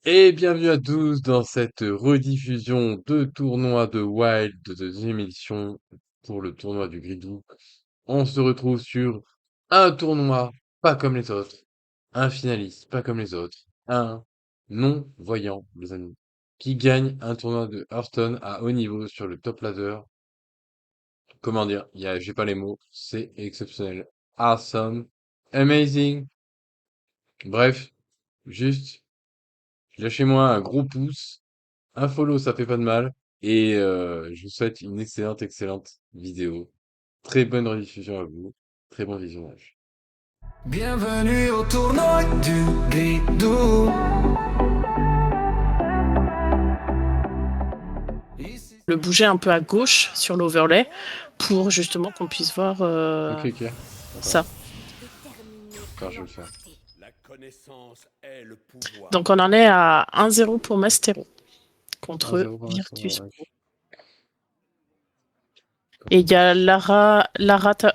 Et bienvenue à tous dans cette rediffusion de tournoi de Wild de deuxième édition pour le tournoi du Gridou. On se retrouve sur un tournoi pas comme les autres, un finaliste pas comme les autres, un non-voyant, les amis, qui gagne un tournoi de Hearthstone à haut niveau sur le top ladder. Comment dire, j'ai pas les mots, c'est exceptionnel. Awesome, amazing, bref, juste lâchez-moi un gros pouce. Un follow, ça fait pas de mal. Et je vous souhaite une excellente vidéo. Très bonne rediffusion à vous. Très bon visionnage. Bienvenue au tournoi du Bidou. Le bouger un peu à gauche sur l'overlay pour justement qu'on puisse voir Ok, ok. D'accord. ça. D'accord, je vais le faire. Donc on en est à 1-0 pour Mastero contre 1-0 pour l'instant, Virtus. ouais. Et il y a Lara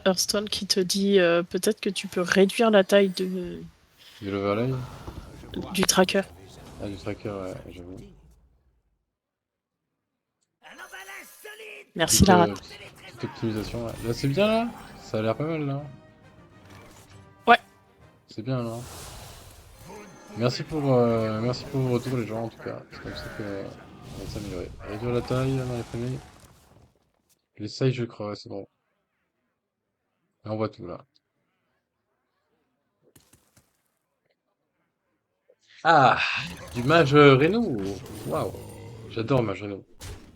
Hearthstone qui te dit peut-être que tu peux réduire la taille De l'overlay? du tracker. Ah, du tracker, ouais, j'avoue. Merci Lara. Petite optimisation, ouais. Là, c'est bien, là? Ça a l'air pas mal, là. Ouais. C'est bien, là. Merci pour vos retours, les gens, en tout cas. C'est comme ça que on va s'améliorer. Réduire la taille, dans les premiers. Les sizes, je crois, ouais, c'est bon. Là, on voit tout, là. Ah, du mage Reno. Waouh, j'adore mage Reno.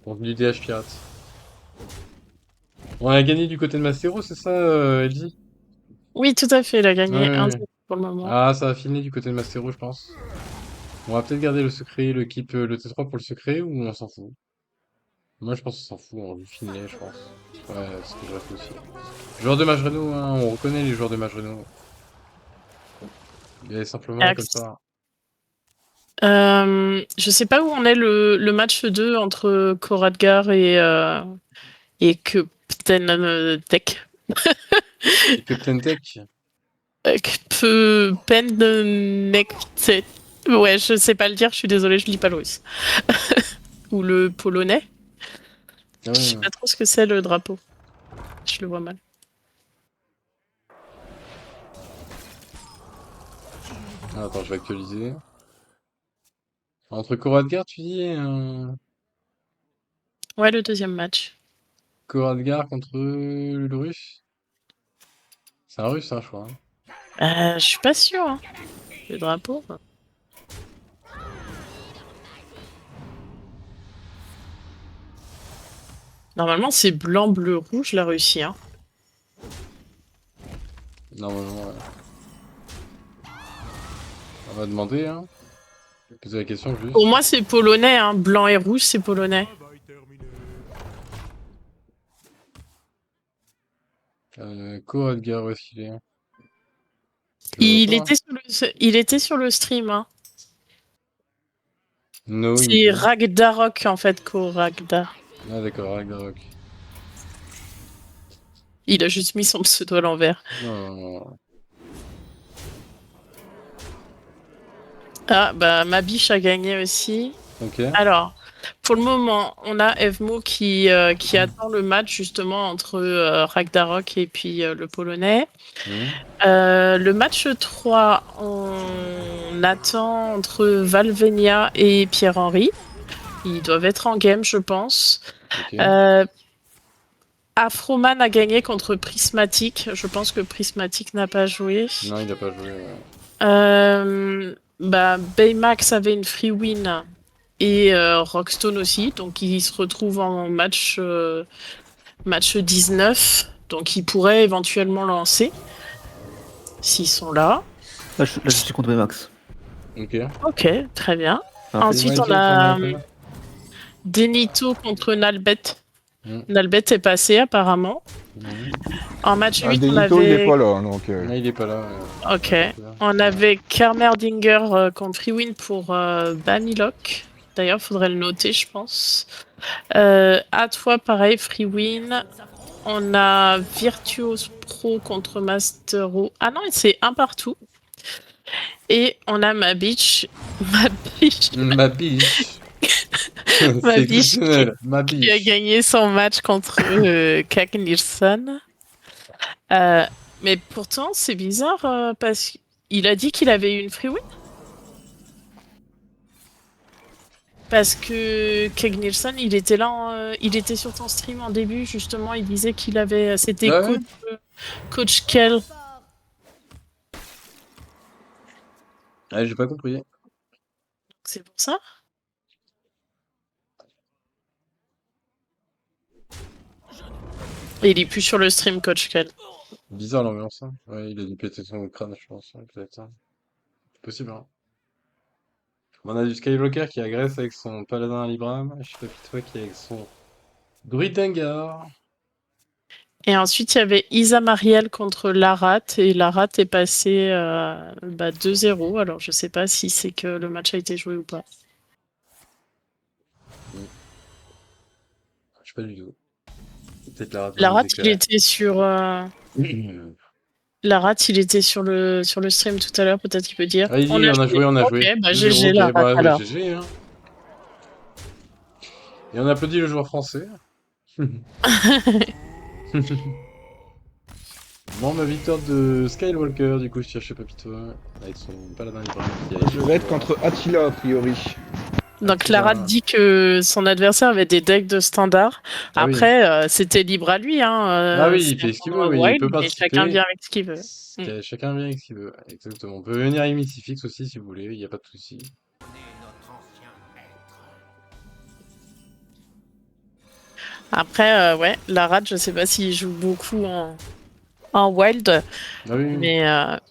Donc du DH pirate. On a gagné du côté de Mastero, c'est ça, Elsie? Oui, tout à fait, il a Ouais, gagné ouais, ouais. 1-0 pour le moment. Ah, ça va filer du côté de Mastero, je pense. On va peut-être garder le secret, le T3 pour le secret, ou on s'en fout? Moi, je pense qu'on s'en fout, on va filer, je pense. Ouais, c'est ce que je réfléchis. Joueur de mage Reno, hein, on reconnaît les joueurs de mage Reno. Et simplement comme Axe. ça. Je sais pas où on est le match 2 entre Koradgar et Captain Tech. Et Captain Tech. Pendenectet. Ouais, je sais pas le dire, je suis désolée, je lis pas le russe. Ou le polonais. Ah Je ouais, sais ouais. pas trop ce que c'est le drapeau. Je le vois mal. Ah, attends, je vais actualiser. Entre Koradgar, tu dis, Ouais, le deuxième match. Koradgar contre le russe? C'est un russe, hein, je crois, hein. Je suis pas sûre, hein. Le drapeau. Normalement, c'est blanc, bleu, rouge, la Russie, hein. Normalement, ouais. On va demander, hein. Poser la question Pour juste. moi, c'est polonais, hein. Blanc et rouge, c'est polonais. Koradgar, où est-ce qu'il est? Je le vois Il pas. était il était sur le stream, hein. No, il me C'est dit. Ragdarok, en fait, Ragdar. Ah, d'accord, Ragnarok. Il a juste mis son pseudo à l'envers. Non, non, non. Ah, bah, ma biche a gagné aussi. Ok. Alors, pour le moment, on a Evmo qui attend le match justement entre Ragnarok et puis le Polonais. Mhm. Le match 3, on attend entre Valvenia et Pierre-Henri. Ils doivent être en game, je pense. Ok. Euh, Afroman a gagné contre Prismatic. Je pense que Prismatic n'a pas joué. Non, il a pas joué, ouais. Baymax avait une free win et Rockstone aussi. Donc ils se retrouvent en match 19. Donc ils pourraient éventuellement lancer s'ils sont là. Là, je suis contre Max. Ok. Ok, très bien. Ah, Il m'a Ensuite, on dit en premier a appel. Denito contre Nalbet. Mhm. Nalbet est passé apparemment. Mhm. En match 8, on Denito, il est avait. pas là, donc. Ah, il est pas là. Ok. Il est pas là. On avait Kermerdinger contre Freewin pour Banilok. D'ailleurs, faudrait le noter, je pense. À toi, pareil, Freewin. On a Virtuos Pro contre Mastero. Ah non, c'est un partout. Et on a ma bitch, ma bitch, Ma biche. ma C'est biche exceptionnel. Ma qui a biche. gagné son match contre Kak Nielsen. Mais pourtant, c'est bizarre parce qu'il a dit qu'il avait eu une free win. Parce que Keg Nielsen, il était là, il était sur ton stream en début, justement, il disait qu'il avait. C'était Ah ouais? Coach Kel. Ah, j'ai pas compris. C'est pour ça? Et il est plus sur le stream, Coach Kel. Bizarre l'ambiance, hein. Ouais, il a dû péter son crâne, je pense, hein, peut-être, hein. C'est possible, hein. On a du Skywalker qui agresse avec son paladin à Libram. Je sais pas toi qui est avec son druide Dengar. Et ensuite, il y avait Isa Marielle contre Larat, et Larat est passé 2-0. Alors, je sais pas si c'est que le match a été joué ou pas. Hmm. Je sais pas du tout. Peut-être la rate va nous Larat, il éclairer. était sur. Larat, il était sur le stream tout à l'heure, peut-être qu'il peut dire. On Allez-y, a on a joué. joué, on a Ok, joué. bah 2-0, GG ok, Larat bah alors. GG, hein. Et on applaudit le joueur français. Bon, ma victoire de Skywalker, du coup, je cherchais Papito avec son paladin Libram qui a été Je vais être joueur. contre Attila, a priori. Donc Larat Attila. dit que son adversaire avait des decks de standard. Ah oui. Après, c'était libre à lui, hein. Ah oui, il C'est un fait ce qu'il veut, tournoi oui, il wild, peut mais chacun participer. vient avec ce qu'il veut. Mm. Chacun vient avec ce qu'il veut, exactement. On peut venir avec Mystifix aussi si vous voulez, il n'y a pas de souci. Après, ouais, Larat, je sais pas s'il joue beaucoup en wild, Ah oui, oui, mais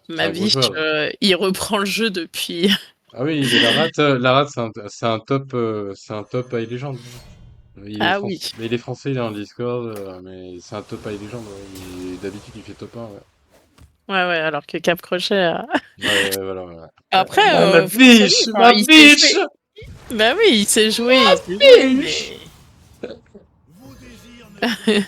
c'est ma un gros vie, joueur, lui. il reprend le jeu depuis. Ah oui, mais la rate, c'est un top high legend, hein. Ah oui. Mais il est français, il est en Discord, mais c'est un top high legend, ouais. D'habitude, il fait top 1, ouais. Ouais, ouais, alors que Cap Crochet. Ouais, ouais, voilà, voilà. Après, Ah, ma faut le saluer, biche, enfin, ma il sait biche, jouer. Bah oui, il sait jouer, il sait jouer, biche. mais.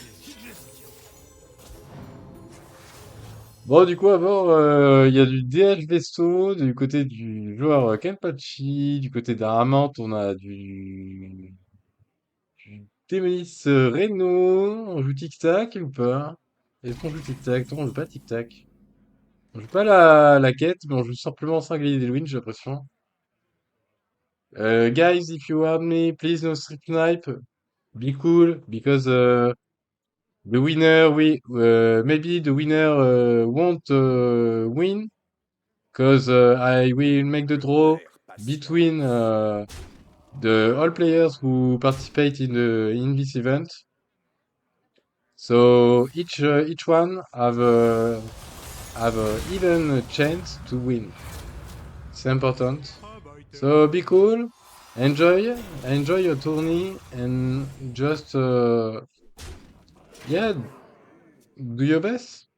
Bon, du coup, avant, il y a du DH Vesto, du côté du joueur Kenpachi, du côté d'Aramante, on a du Démonis Reno. On joue tic-tac ou pas? Est-ce qu'on joue tic-tac? Non, on joue pas tic-tac. On joue pas la quête, mais on joue simplement Sanglier d'Elwyn, j'ai l'impression. Guys, if you want me, please no strip snipe. Be cool, because the winner, maybe the winner won't win. Because I will make the draw between the all players who participate in this event. So each one have a even chance to win. It's important. So be cool, enjoy your tourney, and just yeah, do your best.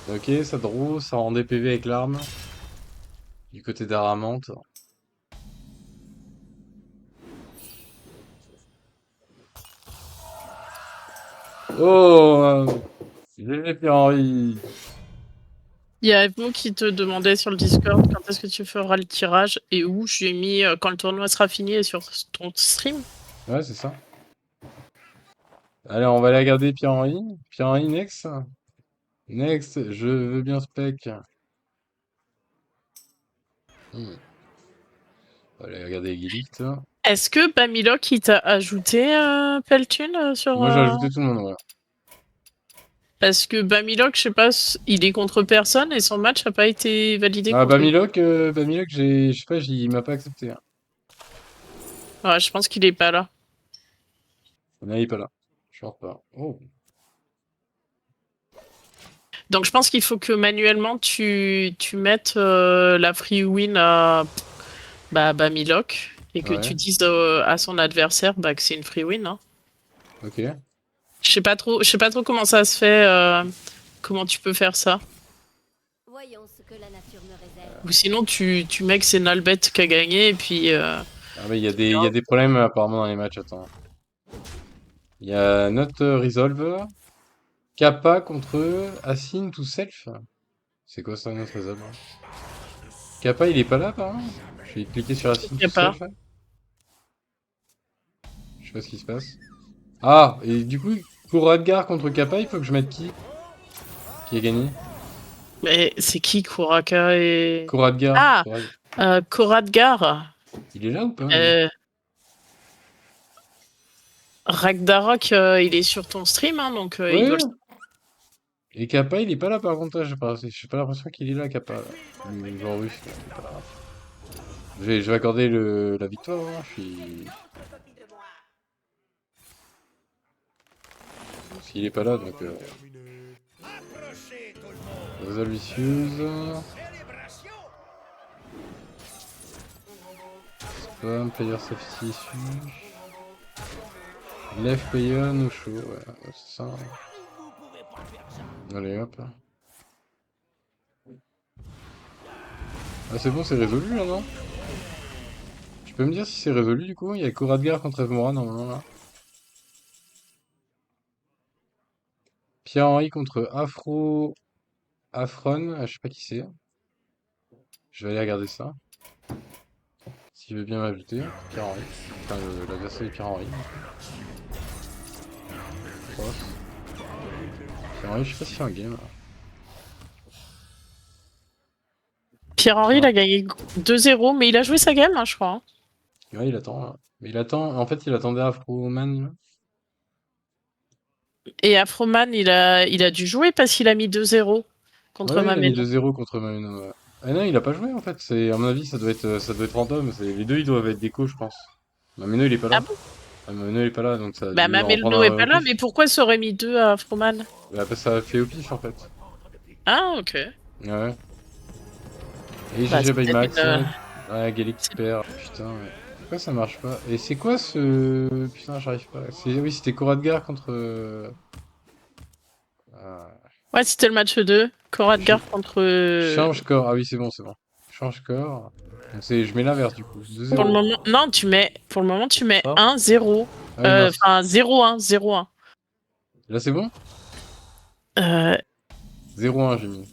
Ok, ça draw, ça rend des PV avec l'arme. Du côté d'Aramante. Oh, GG Pierre-Henri. Il y a Evmo qui te demandait sur le Discord quand est-ce que tu feras le tirage et où. Je lui ai mis quand le tournoi sera fini et sur ton stream. Ouais, c'est ça. Allez, on va aller regarder Pierre-Henri. Pierre-Henri, next. Next, je veux bien spec. Hmm. On va aller regarder Guilict. Est-ce que Bamilok il t'a ajouté Peltune sur. Moi, j'ai ajouté tout le monde, ouais. Parce que Bamilok, je sais pas, il est contre personne et son match a pas été validé Ah, contre. Bamilok, je sais pas, il m'a pas accepté, hein. Ouais, je pense qu'il est pas là. Mais il est pas là. Je pense pas. Oh. Donc je pense qu'il faut que manuellement tu mettes la free win à Bamilok et que tu Ouais, dises à son adversaire que c'est une free win. Hein. ok. Je sais pas trop comment ça se fait, comment tu peux faire ça. Voyons ce que la nature me réserve. Ou sinon tu mets que c'est Nalbet qui a gagné et puis Ah mais il y a des problèmes apparemment dans les matchs, attends. Il y a Not Resolve, Kappa contre Assin to Self. C'est quoi ça, Not Resolve? Kappa, il est pas là apparemment? Je vais cliquer sur Assin y to a pas. Self. Je sais pas ce qui se passe. Ah, et du coup, pour Radgar contre Kappa, il faut que je mette qui? Qui a gagné? Mais c'est qui Kuraka et... Koradgar. Ah Koradgar. Il est là ou pas, lui? Euh, Ragnarok, il est sur ton stream, hein, donc il doit Ouais. le... Et Kappa, il est pas là par contre, là, j'ai pas l'impression qu'il est là, Kappa, là. Le joueur russe, là, il est pas là. Je vais accorder la victoire, hein, je suis... S'il est pas là, donc... Résolve vicieuse... Spam, player safety issue... Left player, no show, ouais, c'est ça. Allez, hop. Ah c'est bon, c'est résolu, là, non? Tu peux me dire si c'est résolu, du coup? Il y a Koradgar contre Evmora, normalement, là. Pierre-Henri contre Afron, je sais pas qui c'est. Je vais aller regarder ça. S'il veut bien m'ajouter. Pierre-Henri. Enfin, l'adversaire est Pierre-Henri. Cross. Pierre-Henri, je sais pas s'il fait un game. Là. Pierre-Henri, il Ah. a gagné 2-0, mais il a joué sa game, hein, je crois. Hein. Ouais, il attend. Là. Mais il attend. En fait, il attendait Afroman. Là. Et Afroman, il a dû jouer parce qu'il a mis 2-0 contre Ouais, il a mis Mameno. 2-0 contre Mameno. Ouais. Ah non, il a pas joué en fait. À mon avis, ça doit être random. Les deux, ils doivent être déco, je pense. Mameno, il est pas Ah là. bon? Ah, Mameno, il est pas là, donc ça a Bah dû en prendre Mameno est un pas au là, pif. mais pourquoi ça aurait mis 2 à Afroman? Bah, parce que ça a fait au pif en fait. Ah, ok. Ouais. Et Bah, GG c'est by peut-être Max. une... Ouais, Gallic qui perd. Putain, ouais. Pourquoi ça marche pas? Et c'est quoi ce... Putain, j'arrive pas. Oui, c'était Koradgar contre... ah, Ouais, c'était le match 2. ch- Koradgar contre... Change corps. Ah oui, c'est bon, c'est bon. Change corps. Donc je mets l'inverse du coup. Pour le 2-0. moment... Non, Pour le moment, tu mets Ça 1-0. Ah oui, mince. Enfin, 0-1, 0-1. Là, c'est bon? Euh... 0-1, j'ai mis.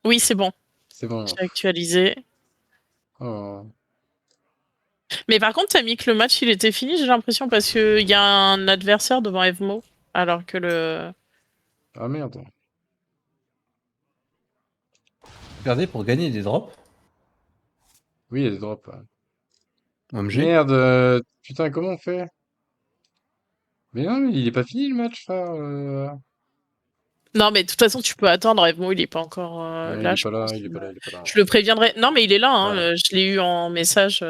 Oui, c'est bon. C'est bon. J'ai actualisé. Oh. Mais par contre, t'as mis que le match, il était fini, j'ai l'impression, parce qu'il y a un adversaire devant Evmo. Alors que le... Ah merde. Regardez pour gagner des drops. Oui, il y a des drops. Ouais. OMG. Merde. Putain, comment on fait? Mais non, mais il est pas fini le match, frère. Non, mais de toute façon, tu peux attendre. Evmo, il est pas encore Ouais, il là, est je pas là, pense. il est pas là, il est pas là. Je le préviendrai. Non, mais il est là, hein. Voilà. Je l'ai eu en message.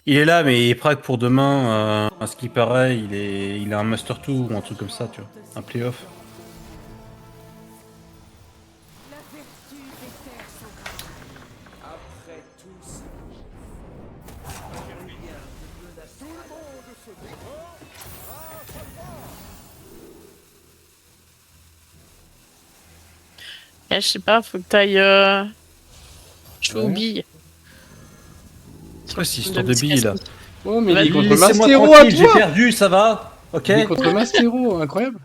Il est là, mais il prague pour demain. À ce qui paraît, il a un Master 2 ou un truc comme ça, tu vois. Un playoff. Je sais pas, faut que t'ailles jouer aux Ouais. billes. C'est quoi cette histoire de billes là? Oh, mais il est Vas-y, contre Laissez-moi Mastero à tranquille, j'ai toi! perdu, ça va? Ok? Il est contre Mastero, incroyable.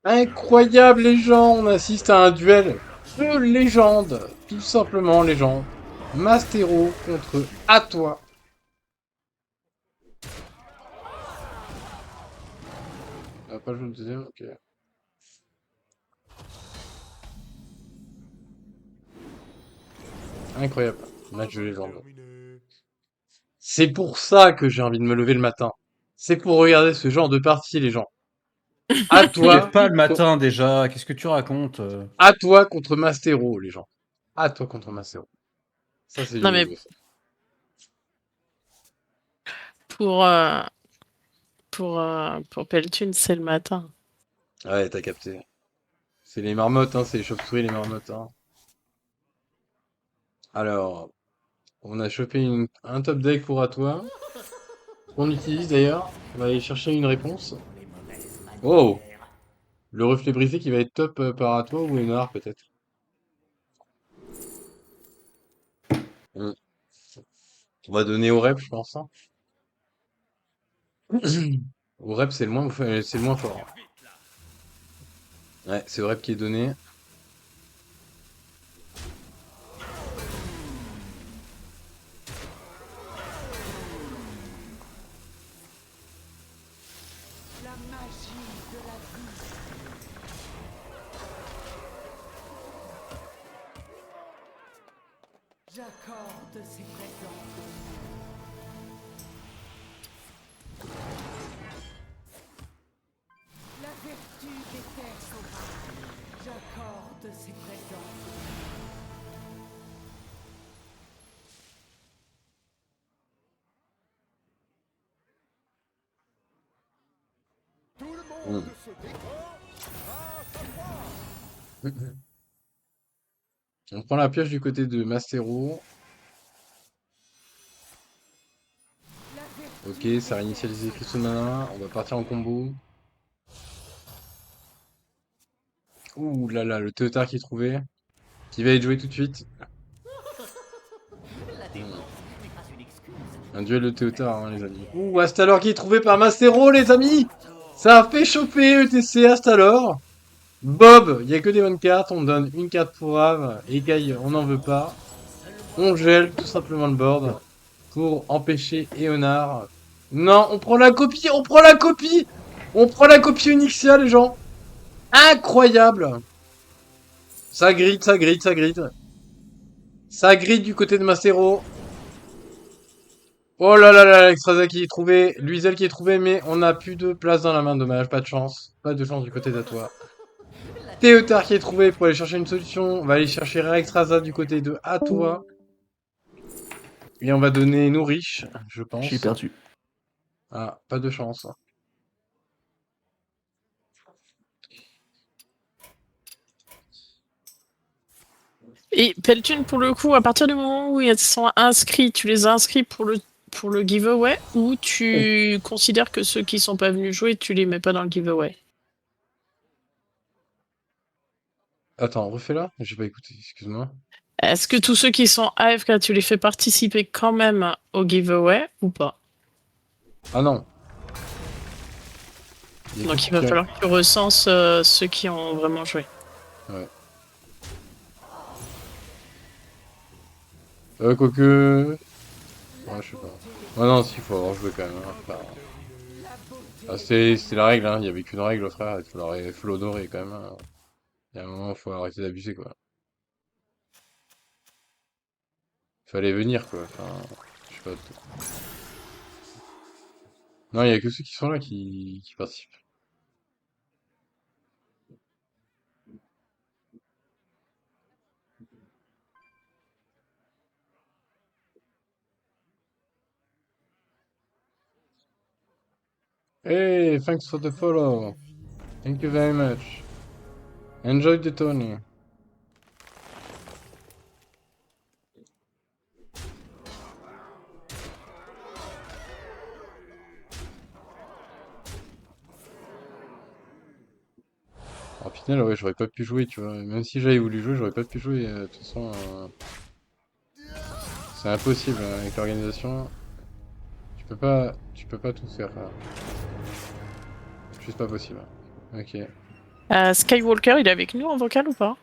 Incroyable, les gens! On assiste à un duel de légende. Tout simplement, légende. Mastero contre Atois. On va pas jouer le deuxième, ok. Incroyable. Match de légende. C'est pour ça que j'ai envie de me lever le matin. C'est pour regarder ce genre de partie, les gens. À Tu lèves toi, pas le matin déjà, qu'est-ce que tu racontes? à toi contre Mastero, les gens. À toi contre Mastero. Ça, c'est du Non, mais lourd, ça. pour Peltune, c'est le matin. Ouais, t'as capté. C'est les marmottes, hein, c'est les chauves-souris, les marmottes, hein. Alors, on a chopé un top deck pour à toi, qu'on utilise d'ailleurs. On va aller chercher une réponse. Oh! Le reflet brisé qui va être top par à toi ou Énard peut-être. Hmm. On va donner au rep, je pense, hein. Au rep, c'est le moins fort, hein. Ouais, c'est au rep qui est donné. J'accorde ces présents. La vertu des terres s'empare. J'accorde ces présents. Hmm. On prend la pioche du côté de Mastero. Ok, ça réinitialise les cristaux de mana. On va partir en combo. Ouh là là, le Théotard qui est trouvé. Qui va être joué tout de suite. Hmm. Un duel de Théotard, hein, les amis. Ouh, Astalor qui est trouvé par Mastero, les amis! Ça a fait choper ETC Astalor. Bob, il n'y a que des bonnes cartes. On donne une carte pour Ave. Et Gaï, on n'en veut pas. On gèle tout simplement le board pour empêcher Eonard. Non, on prend la copie, on prend la copie! On prend la copie Onyxia, les gens! Incroyable! Ça grite, ça grite, ça grite. Ça grite du côté de Mastero. Oh là là là, Extraza qui est trouvé, Luisel qui est trouvé, mais on n'a plus de place dans la main, dommage, pas de chance. Pas de chance du côté d'Atois. Théotard qui est trouvé pour aller chercher une solution. On va aller chercher Extraza du côté de Atois. Et on va donner Nourish, je pense. J'ai perdu. Ah, pas de chance. Et Peltune, pour le coup, à partir du moment où ils sont inscrits, tu les as inscrits pour le giveaway ou tu considères que ceux qui sont pas venus jouer, tu les mets pas dans le giveaway? Attends, refais-la? J'ai pas écouté, excuse-moi. Est-ce que tous ceux qui sont AFK, tu les fais participer quand même au giveaway ou pas? Ah non. Donc il va falloir que tu recenses ceux qui ont vraiment joué. Ouais. Quoique... Ouais, je sais pas. Ah non, si, faut avoir joué quand même, hein. Enfin, ah, c'est la règle, hein. Il y avait qu'une règle, frère. Faut l'honorer quand même, hein. Il y a un moment, faut arrêter d'abuser, quoi. Fallait venir, quoi. Enfin, je sais pas. Non, il y a que ceux qui sont là qui participent. Hey, thanks for the follow. Thank you very much. Enjoy the Tony. Alors, Pinel, ouais, j'aurais pas pu jouer, tu vois. Même si j'avais voulu jouer, j'aurais pas pu jouer. De toute façon, c'est impossible avec l'organisation. Tu peux pas tout faire. Juste pas possible. Ok. Skywalker, il est avec nous en vocal ou pas?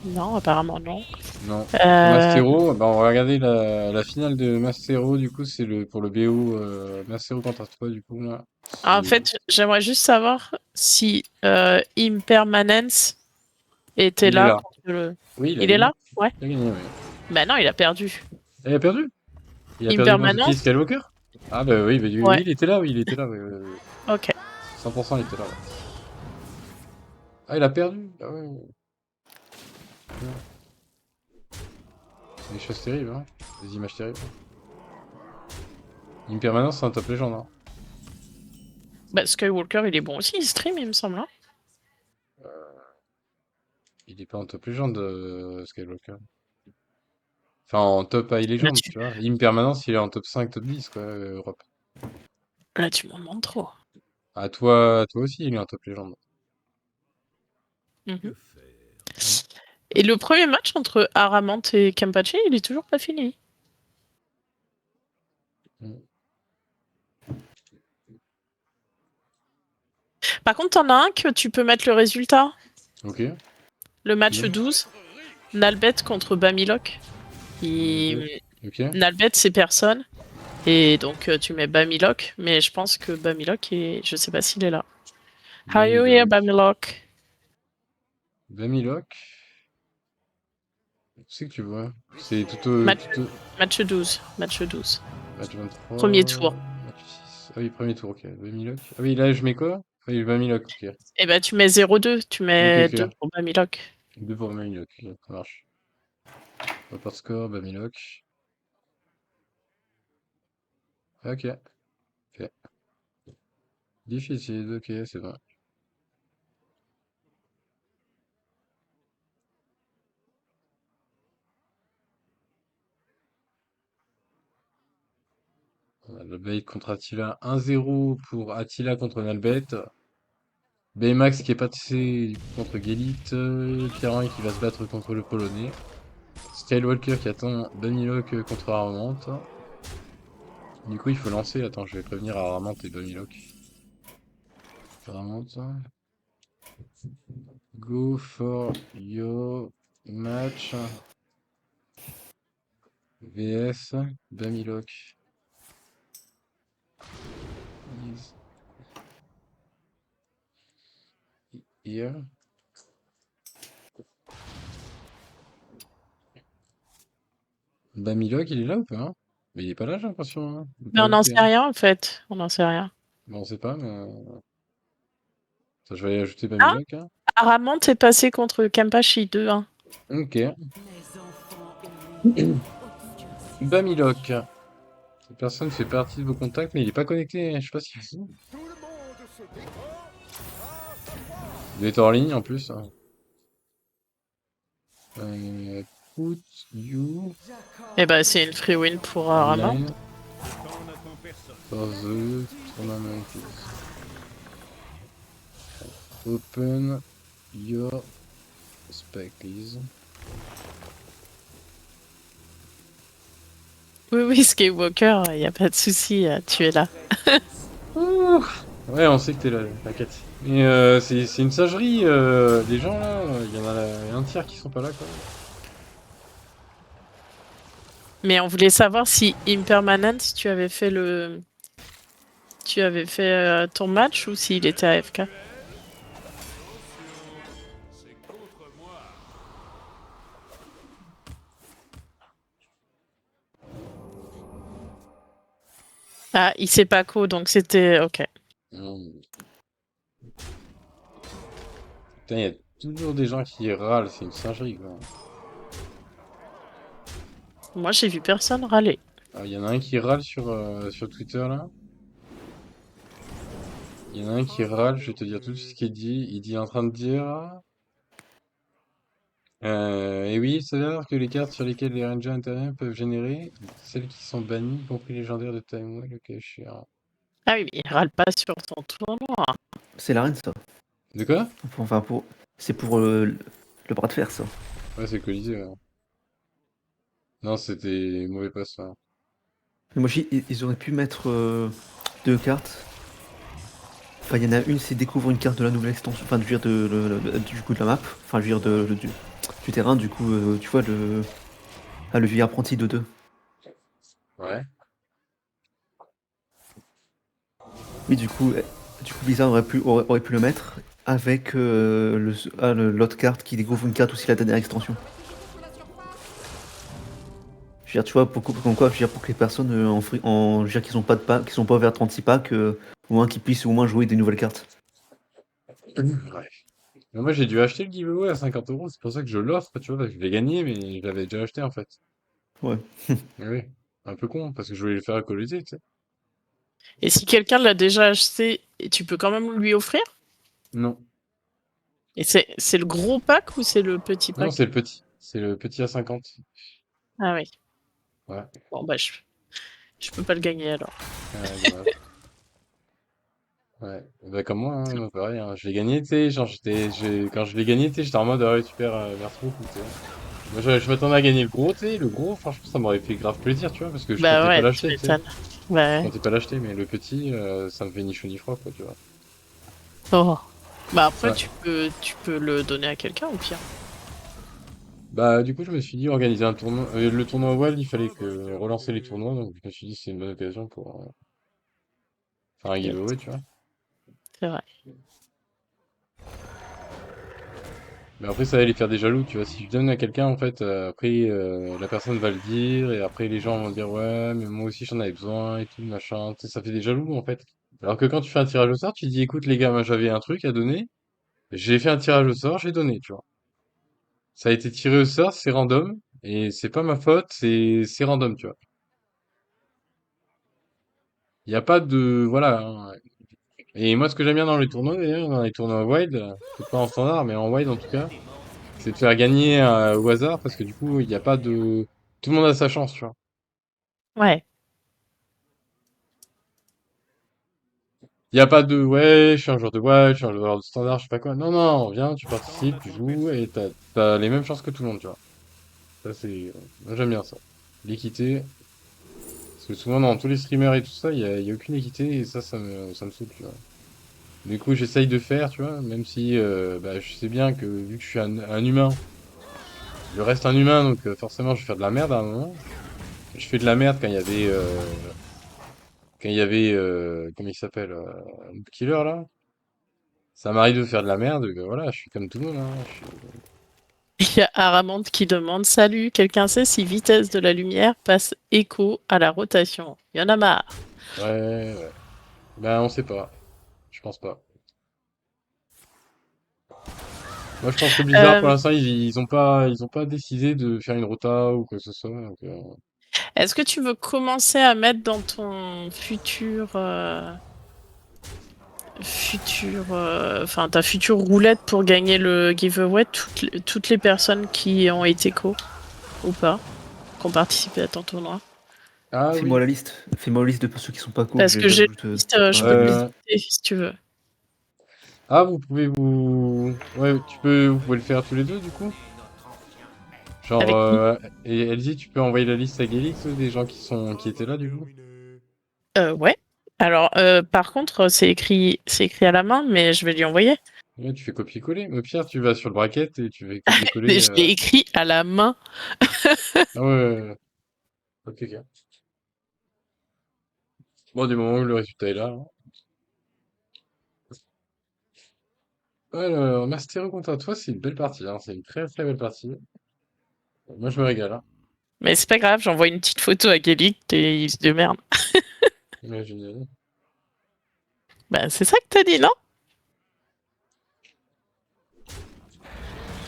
Non, apparemment non. Non. Mastero, bah on va regarder la finale de Mastero, du coup, c'est pour le BO Mastero contre toi, du coup, là. En fait, j'aimerais juste savoir si Impermanence était Il est là. là. Contre le... Oui, Il est là? Ouais. Il a gagné, oui. Bah non, il a perdu. Il a perdu? Il a perdu contre qui, Impermanence? Skywalker? Ah bah oui, bah, oui, Ouais. il était là, oui, il était là, oui, oui, oui. Ok. 100% il était là, ouais. Ah, il a perdu? Ah ouais. Des choses terribles, hein. Des images terribles. Impermanence, c'est un top légende, hein. Bah, Skywalker, il est bon aussi, il stream, il me semble. Hein. Il est pas en top légende, Skywalker. Enfin, en top high Là, legend, tu, tu vois. Impermanence, il est en top 5, top 10, quoi, Europe. là, tu m'en demandes trop. Toi aussi, il est en top légende. Mhm. Et le premier match entre Aramant et Kampachi, il est toujours pas fini. Mm. Par contre, t'en as un que tu peux mettre le résultat. Ok. Le match Qui 12, Nalbet contre Bamilok. Ok. Nalbet, c'est personne. Et donc, tu mets Bamilok. Mais je pense que Bamilok, je sais pas s'il est là. How are you here, Bamilok? Bamilok. C'est que tu vois. C'est tout au. Match, Tout au... match 12. Match 12. Match 23. Premier tour. Match 6. Ah oui, premier tour, ok. Bamilok. Ah oui, là, je mets quoi? Ah oui, Bamilok, ok. Eh ben, tu mets 0-2. Tu Ok, mets 2 ok. pour Bamilok. 2 pour Bamilok, ok, ça marche. Report score, Bamilok. Ok, ok. Difficile, ok, c'est bon. Le bait contre Attila. 1-0 pour Attila contre Nalbet. Baymax qui est passé du coup, contre Gelit. Pierre qui va se battre contre le Polonais. Skywalker qui attend Bamilok contre Armament. Du coup, il faut lancer. Attends, je vais prévenir Armament et Bamilok. Armament. Go for your match. VS Bamilok. Is here. Bamilok, il est là ou pas? Mais il est pas là, j'ai l'impression, hein. Il est Mais pas on n'en ajouté, sait hein. rien, en fait. On n'en sait rien. Bon, on sait pas, mais. Ça, je vais ajouter Ah, Bamilok, hein. Aramant est passé contre Kampachi 2-1. Ok. Les enfants élus au Bamilok. Cette personne fait partie de vos contacts, mais il est pas connecté. Je sais pas si. Il doit être hors ligne en plus, hein. Euh, Put you Eh ben, c'est une free win pour Aramant. online for the tournament. Open your spec, please. Oui, oui, Skywalker, il n'y a pas de souci, tu es là. Ouh. Ouais, on sait que t'es là, t'inquiète. Mais c'est une sagerie, les gens là, il y en a un tiers qui sont pas là quoi. Mais on voulait savoir si Impermanence, tu avais fait ton match ou s'il était AFK. Ah, il sait pas quoi, donc c'était ok. Hmm. Putain, il y a toujours des gens qui râlent, c'est une singerie quoi. Moi, j'ai vu personne râler. Ah, il y en a un qui râle sur Twitter là. Il y en a un qui râle, je vais te dire tout de suite ce qu'il dit. Il est en train de dire. Et oui, il s'avère que les cartes sur lesquelles les rangers interviennent peuvent générer celles qui sont bannies, y compris légendaires de Time Wheel, le cas échéant. Ah oui, mais il râle pas sur ton tournoi. C'est l'arène, ça. De quoi? Enfin, c'est pour le bras de fer, ça. Ouais, c'est Colisée, ouais. Non, c'était mauvais passe, hein. Mais moi, ils auraient pu mettre deux cartes. Enfin, il y en a une, c'est découvre une carte de la nouvelle extension. Enfin, je veux dire, du coup, de la map. Enfin, je veux dire, du terrain. Du coup, tu vois, le vieil apprenti de 2. Ouais. Oui, du coup, Blizzard aurait pu le mettre avec l'autre carte qui découvre une carte aussi la dernière extension. Je veux dire, tu vois, comme quoi, je veux dire, pour que les personnes je veux dire, qui sont pas de pack, qui sont pas vers 36 packs, au moins qu'ils puissent au moins jouer des nouvelles cartes. Ouais. Mais moi, j'ai dû acheter le giveaway à 50 euros, c'est pour ça que je l'offre, tu vois, parce que je l'ai gagné, mais je l'avais déjà acheté en fait. Ouais. Oui, un peu con, parce que je voulais le faire alcooliser, tu sais. Et si quelqu'un l'a déjà acheté, tu peux quand même lui offrir? Non, Et c'est le gros pack ou c'est le petit non, pack? c'est le petit. C'est le petit à 50. Ah oui. Ouais, Bon bah je peux pas le gagner alors. dommage. Ouais, bah comme moi, pareil, hein. Je l'ai gagné, tu sais, genre quand je l'ai gagné, tu sais, j'étais en mode, ah ouais, super, merci beaucoup, tu sais. Moi, je m'attendais à gagner le gros, tu sais, le gros, franchement, ça m'aurait fait grave plaisir, tu vois, parce que je Bah comptais pas ouais, tu l'acheter, tu sais. m'étonnes. Bah Je ouais. comptais pas l'acheter, mais le petit, ça me fait ni chaud ni froid, quoi, tu vois. Oh. Bah après Ouais. tu peux le donner à quelqu'un au pire. Bah, du coup, je me suis dit, organiser un tournoi, le tournoi Wild, il fallait que relancer les tournois, donc je me suis dit, c'est une bonne occasion pour faire un Yes, giveaway, tu vois. c'est vrai. Mais après, ça va les faire des jaloux, tu vois. Si je donne à quelqu'un, en fait, après, la personne va le dire, et après, les gens vont dire, ouais, mais moi aussi, j'en avais besoin, et tout, machin. Tu sais, ça fait des jaloux, en fait. Alors que quand tu fais un tirage au sort, tu dis, écoute, les gars, moi, j'avais un truc à donner, j'ai fait un tirage au sort, j'ai donné, tu vois. Ça a été tiré au sort, c'est random, et c'est pas ma faute, c'est random, tu vois. Il n'y a pas de, voilà, hein. Et moi, ce que j'aime bien dans les tournois, d'ailleurs, dans les tournois wild, peut-être pas en standard, mais en wild, en tout cas, c'est de faire gagner au hasard, parce que du coup, il n'y a pas de, tout le monde a sa chance, tu vois. Ouais. Il n'y a pas de ouais, je suis un joueur de wild, je suis un joueur de standard, je sais pas quoi. Non, non, viens, tu participes, tu joues et t'as les mêmes chances que tout le monde, tu vois. Ça, c'est. Moi, j'aime bien ça. L'équité. Parce que souvent, dans tous les streamers et tout ça, il y a aucune équité et ça me saoule, tu vois. Du coup, j'essaye de faire, tu vois, même si bah, je sais bien que vu que je suis un humain, je reste un humain, donc forcément, je vais faire de la merde à un moment. Je fais de la merde quand il y avait, comment il s'appelle, Killer là. Ça m'arrive de faire de la merde, voilà, je suis comme tout le monde, hein. Il y a Aramante qui demande: Salut, quelqu'un sait si vitesse de la lumière passe écho à la rotation? Il y en a marre. Ouais, ouais. Ben, on sait pas. Je pense pas. Moi, je pense que Blizzard, pour Euh, l'instant, ils ont pas décidé de faire une rota ou quoi que ce soit. Donc, Est-ce que tu veux commencer à mettre dans ton enfin ta future roulette pour gagner le giveaway toutes les personnes qui ont été co ou pas, qui ont participé à ton tournoi? Ah Fais-moi oui. la liste. Fais-moi la liste de ceux qui sont pas co, Parce je que les j'ai ajoute une liste, dans je la peux te bonne les liste. dicter si tu veux. Ah, Ouais, vous pouvez le faire tous les deux, du coup? Genre, Avec qui? et Elsie, tu peux envoyer la liste à Gelix des gens qui étaient là, du coup? Ouais. Alors, par contre, c'est écrit à la main, mais je vais lui envoyer. Ouais, tu fais copier-coller. Au pire, tu vas sur le bracket et tu fais Mais copier-coller. je l'ai écrit à la main. Ah ouais, ouais, ouais. Ok, ok. Bon, du moment où le résultat est là, hein. Alors, Master contre toi, c'est une belle partie, hein. C'est une très très belle partie. Moi, je me régale, hein. Mais c'est pas grave, j'envoie une petite photo à Gaelic et il se démerde. Imaginez. Bah, c'est ça que t'as dit, non?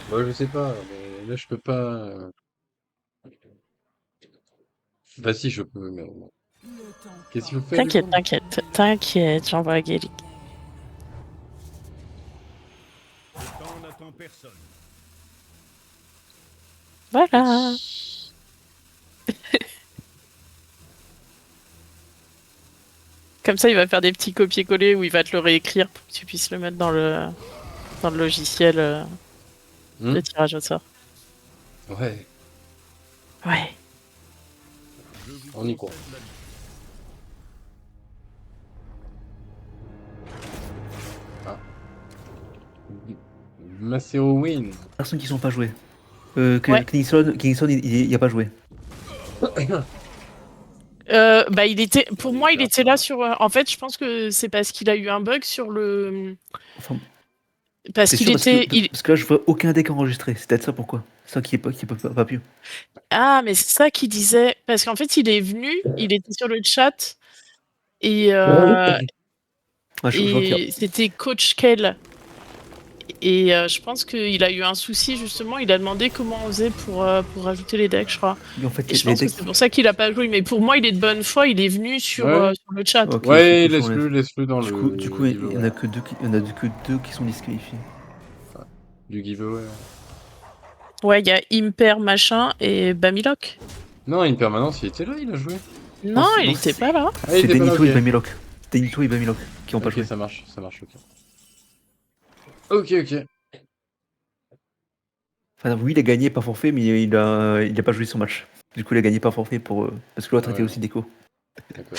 Moi, je sais pas, mais là, je peux pas. Bah, si, je peux, mais bon. Qu'est-ce qu'il faut faire, du T'inquiète, coup? t'inquiète, t'inquiète, j'envoie à Gaelic. Voilà. Comme ça, il va faire des petits copier-coller où il va te le réécrire pour que tu puisses le mettre dans le logiciel Hmm. de tirage au sort. Ouais, Ouais. on y croit. Ah. Macero win. Personnes qui sont pas jouées. Ouais. Kingston, il y a pas joué. Bah, pour Des moi, il cartes, était là hein. sur. En fait, je pense que c'est parce qu'il a eu un bug sur le. Enfin, Parce t'es qu'il sûr était. parce que là je vois aucun deck enregistré. C'est peut-être ça pourquoi. C'est ça qui est pas pu. Ah, mais c'est ça qu'il disait. Parce qu'en fait, il est venu, il était sur le chat et, Ouais, je vois qu'il y a. et c'était Coach Kell. je pense qu'il a eu un souci justement. Il a demandé comment on faisait pour rajouter les decks, je crois. Mais en fait, Et je les pense que decks. c'est pour ça qu'il a pas joué. Mais pour moi, il est de bonne foi. Il est venu Ouais, sur le chat. Ok, ouais, du coup, je l'enlève. laisse-le dans Du coup, le il y en giveaway. a que deux il y en a que deux qui sont disqualifiés. Du giveaway. Ouais, il y a Imper machin et Bamilok. Non, une permanence, il était là, il a joué. Non, il non, était pas là. Ah, il c'est était pas là, Denito et ok. Bamilok. Denito et Bamilok qui ont pas Ok, joué. ça marche, ok. Ok. Enfin, oui, il a gagné par forfait, mais il a pas joué son match. Du coup, il a gagné par forfait parce que l'autre Ah était ouais, aussi déco. d'accord.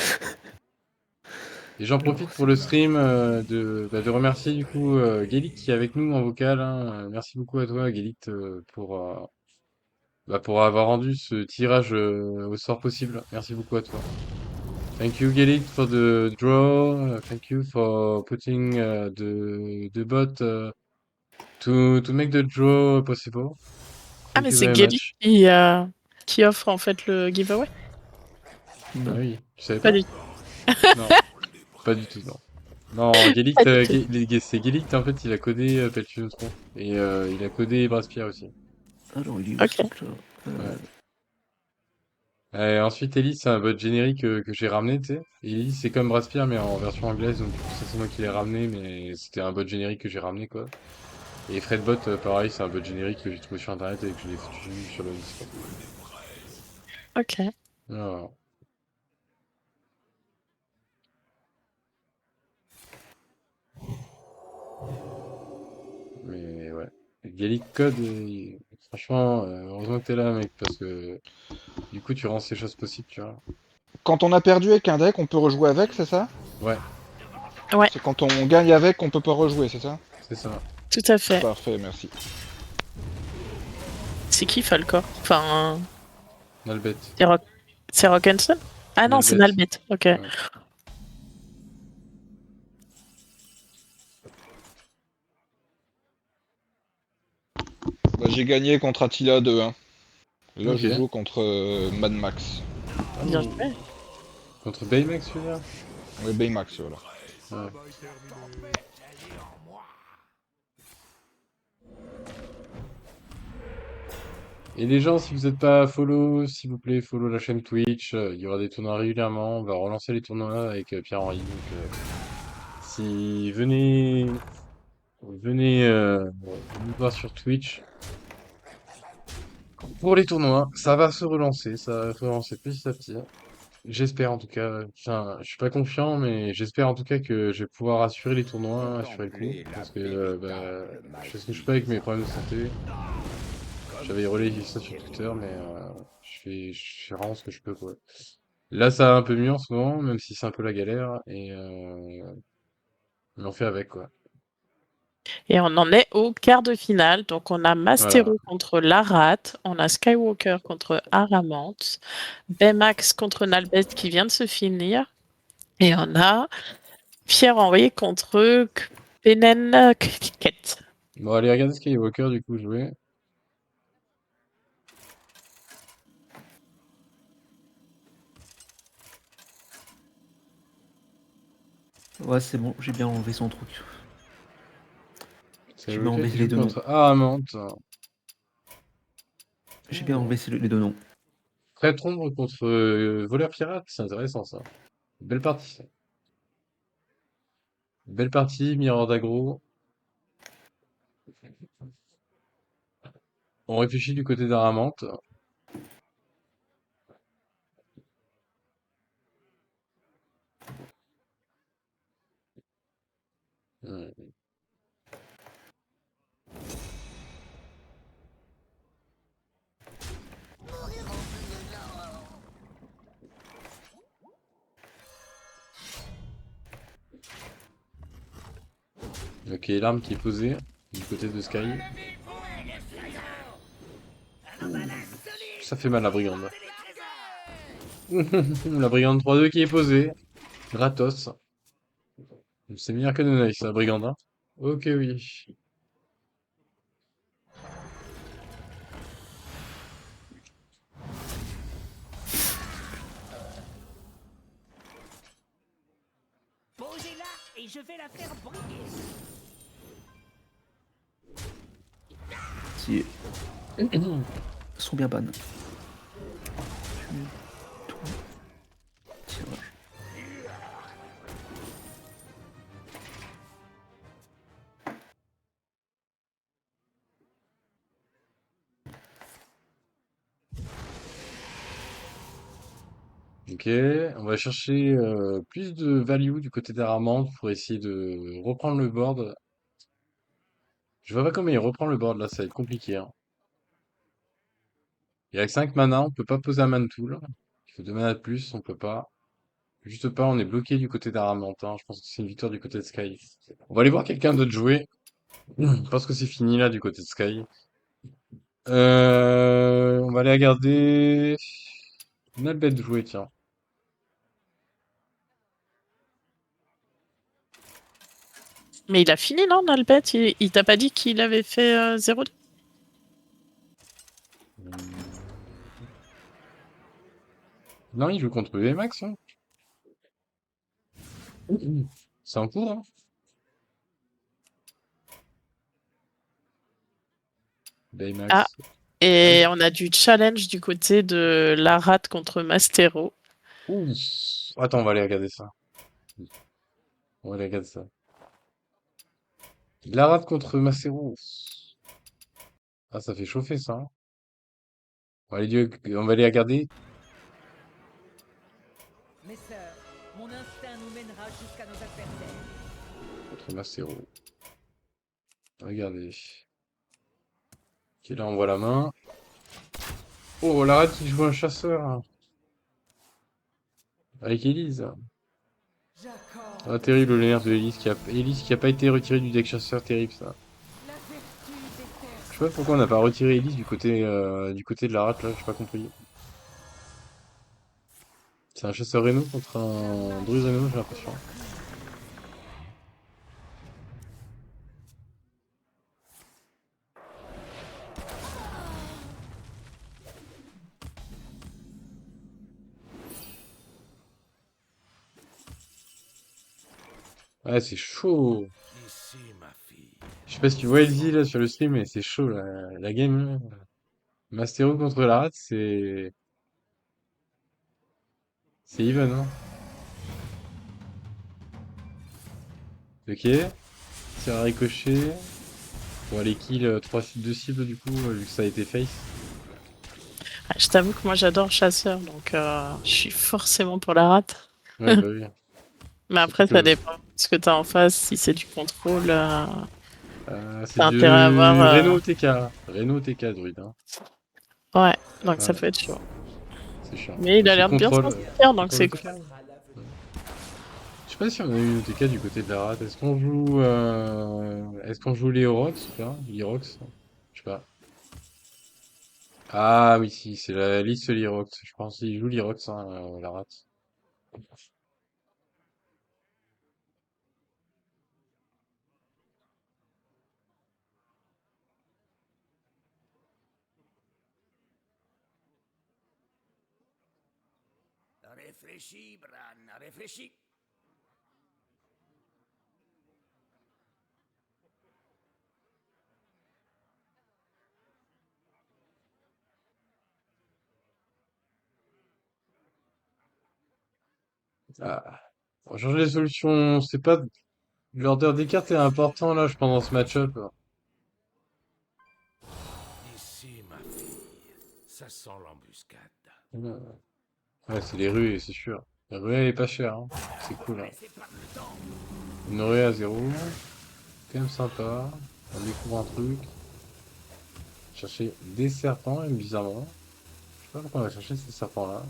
Et j'en Alors, profite c'est pour le bon. stream de remercier du coup Guélit qui est avec nous en vocal. Hein. Merci beaucoup à toi, Guélit, pour avoir rendu ce tirage au sort possible. Merci beaucoup à toi. Thank you, Gaelic, for the draw. Thank you for putting the bot to make the draw possible. Ah, Thank mais you c'est very Gelly much. qui offre en fait le giveaway. Ah Non. oui, tu savais Pas pas? du Non, pas du tout, non. Non, Gaelic, Pas du tout. c'est Gaelic, en fait, il a codé Peltu Neutron. Et il a codé Braspia aussi. Alors, il est où ce Ok. truc là? Ouais. Ensuite, Elise, c'est un bot générique que j'ai ramené, tu sais. Et Elise, c'est comme Braspia, mais en version anglaise, donc du coup, ça, c'est moi qui l'ai ramené, mais c'était un bot générique que j'ai ramené, quoi. Et Fredbot, pareil, c'est un bot générique que j'ai trouvé sur internet et que je l'ai foutu sur le Discord. Ok. Voilà. Mais ouais. Gallic Code, franchement, heureusement que t'es là, mec, parce que du coup, tu rends ces choses possibles, tu vois. Quand on a perdu avec un deck, on peut rejouer avec, c'est ça? Ouais, Ouais, C'est quand on gagne avec qu'on peut pas rejouer, c'est ça? c'est ça. tout à fait. Parfait, merci. C'est qui Falcor? Enfin, Nalbet. c'est Rock'n'Son? Ah non, c'est Nalbet. Nalbet. Ok. Ouais. Bah, j'ai gagné contre Attila 2-1. Là, Ok. je joue contre Mad Max. Bien Oh. joué. Contre Baymax, tu veux dire? Ouais, Baymax, voilà. Ouais. Et les gens, si vous n'êtes pas follow, s'il vous plaît, follow la chaîne Twitch. Il y aura des tournois régulièrement. On va relancer les tournois avec Pierre-Henri. Donc, si venez nous voir sur Twitch pour les tournois. Ça va se relancer. Ça va se relancer petit à petit. J'espère en tout cas. Enfin, je suis pas confiant, mais j'espère en tout cas que je vais pouvoir assurer les tournois, assurer le coup. Parce que je fais ce que je peux avec mes problèmes de santé. J'avais relayé ça sur Twitter, mais je fais vraiment ce que je peux, quoi. Là, ça va un peu mieux en ce moment, même si c'est un peu la galère, mais on fait avec, quoi. Et on en est au quart de finale. Donc, on a Voilà. Mastero contre Larat, on a Skywalker contre Aramant, Baymax contre Nalbet qui vient de se finir, et on a Pierre-Henri contre Penen Ket. Bon, allez, regardez Skywalker, du coup, jouer. Ouais, c'est bon, j'ai bien enlevé son truc. J'ai bien Skywalker enlevé qui les joue deux noms. contre Aramant. J'ai bien enlevé les deux noms. Traître ombre contre voleur pirate, c'est intéressant, ça. Belle partie, ça. Belle partie, Mirror d'Agro. On réfléchit du côté d'Aramant. Hmm. Ok, l'arme qui est posée du côté de Sky. Ça fait mal la brigande. La brigande 3-2 qui est posée. Gratos. C'est meilleur que Nonoïs, la brigande, hein. Ok, oui. Posez-la et je vais la faire briller. sorciers sont bien bannes. Tirage. Ok, on va chercher plus de value du côté d'Aramante pour essayer de reprendre le board. Je vois pas comment il reprend le board là, ça va être compliqué, hein. Il y a que 5 mana, on peut pas poser un mana tool. Il faut 2 mana de plus, on peut pas. Juste pas, on est bloqué du côté d'Aramante, hein. Je pense que c'est une victoire du côté de Sky. On va aller voir quelqu'un d'autre jouer. Je pense que c'est fini là du côté de Sky. On va aller regarder. Nalbet jouer, tiens. Mais il a fini, non, Nalbet? Il t'a pas dit qu'il avait fait 0? Non, il joue contre VMAX, hein. C'est en cours, hein. Ah, Baymax. et on a du challenge du côté de Larat contre Mastero. Ouh. Attends, on va aller regarder ça. On va aller regarder ça. Larat contre Macero. Ah, ça fait chauffer ça, hein. On va aller regarder Mes sœurs, mon instinct nous mènera jusqu'à nos adversaires. contre Macero. Regardez. Ok, là on voit la main. Oh, Larat qui joue un chasseur, hein. Avec Elise. J'accorde Ah, terrible le nerf de Elise qui a pas été retiré du deck chasseur, terrible ça. la vertu des terres. Je sais pas pourquoi on n'a pas retiré Elise du côté de Larat là, j'ai pas compris. C'est un chasseur Reno contre un druide Reno, j'ai l'impression. Ouais, c'est chaud. Je sais pas si tu vois Elsie là sur le stream, mais c'est chaud la game, là. Mastero contre Larat, c'est even, hein. Ok, tir à ricochet. Pour aller kill 2 cibles du coup, vu que ça a été face. Ah, je t'avoue que moi j'adore Chasseur, donc je suis forcément pour Larat. Ouais, bah oui. Mais après, Surtout ça que dépend ce que t'as en face. Si c'est du contrôle, c'est t'as du intérêt à avoir. Reno TK. Reno TK druide, hein. Ouais, donc ça Ouais, peut être chaud. c'est chiant. Mais il a C'est l'air de bien s'en contrôle. sortir, donc Contrôle c'est OTK. cool. Je sais pas si on a eu une OTK du côté de la rate. Est-ce qu'on joue les Orox ou pas? L'Irox? Je sais pas. Ah oui, si, c'est la liste l'Irox. Je pense qu'il joue l'Irox, hein, la rate. Réfléchis, Bran, réfléchis. Ah. On va changer les solutions. C'est pas. L'ordre des cartes est important là, je pense, dans ce match-up. Ici, ma fille, ça sent l'embuscade. Ouais, c'est les rues, c'est sûr. La rue, elle est pas chère, hein. C'est cool, hein. Une rue à 0. Quand même sympa. On découvre un truc. Chercher des serpents, même bizarrement. Je sais pas pourquoi on va chercher ces serpents-là.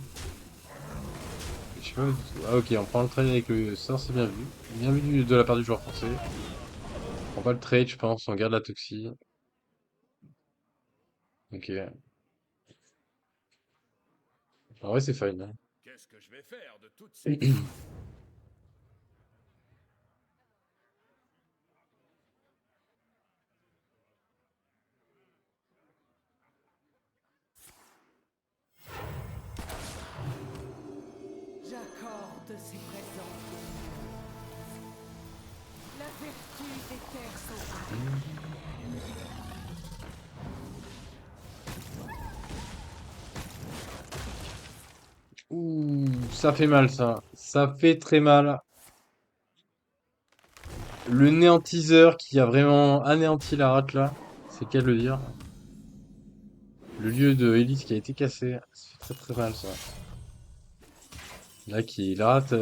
Je sais pas du tout. Ah ok, on prend le trade avec le sort, c'est bien vu. Bien vu de la part du joueur français. On prend pas le trade, je pense, on garde la toxie. Ok. En vrai, c'est fine, hein. Qu'est-ce que je vais faire de toutes ces... J'accorde ces présents. La vertu des terres sauvages. ça fait mal, ça. Ça fait très mal. Le néantiseur qui a vraiment anéanti la rate là, c'est le cas de le dire. Le lieu de Elise qui a été cassé, ça fait très très mal ça. Là qui la rate,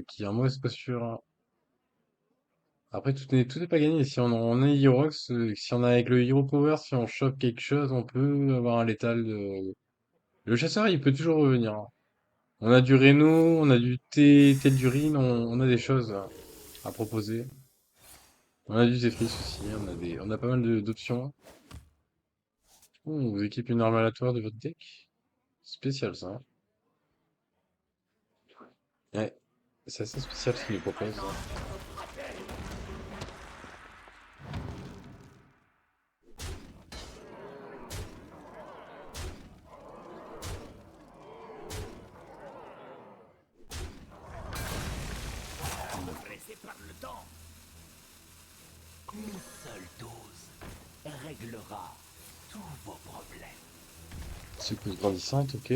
qui est en mauvaise posture, hein. Après tout n'est pas gagné. Si on est Herox, si on a avec le Hero Power, si on chope quelque chose, on peut avoir un létal de. Le chasseur il peut toujours revenir, hein. On a du Reno, on a du Teldurine, on a des choses à proposer. On a du Zephrys aussi, on a pas mal d'options. On vous équipe une arme aléatoire de votre deck. Spécial ça, hein. Ouais, c'est assez spécial ce qu'il nous propose, hein. Pressé par le temps. Une seule dose réglera tous vos problèmes. Secousse grandissante, ok.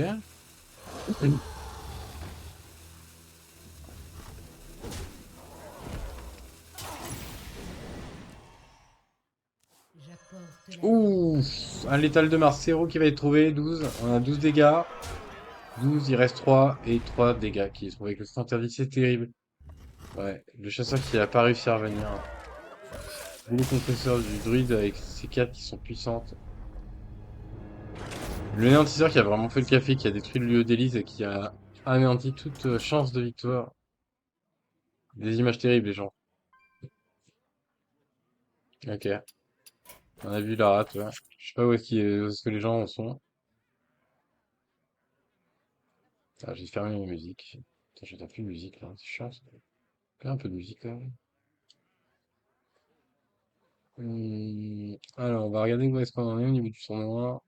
J'apporte la Ouh, un létal de Marcero qui va être trouvé, 12. On a 12 dégâts. 12, il reste 3 et 3 dégâts qui est trouvé avec le sens interdit, c'est terrible. Ouais, le chasseur qui a pas réussi à revenir. Le compresseur du druide avec ses 4 qui sont puissantes. Le néantiseur qui a vraiment fait le café, qui a détruit le lieu d'Élise et qui a anéanti toute chance de victoire. Des images terribles, les gens. Ok, on a vu la rate, ouais. Je sais pas où est-ce que les gens en sont. Ah, j'ai fermé ma musique. Putain, j'entends plus de musique là, c'est chiant ça. Fais un peu de musique quand même. Alors, on va regarder où est-ce qu'on en est au niveau du tournoi.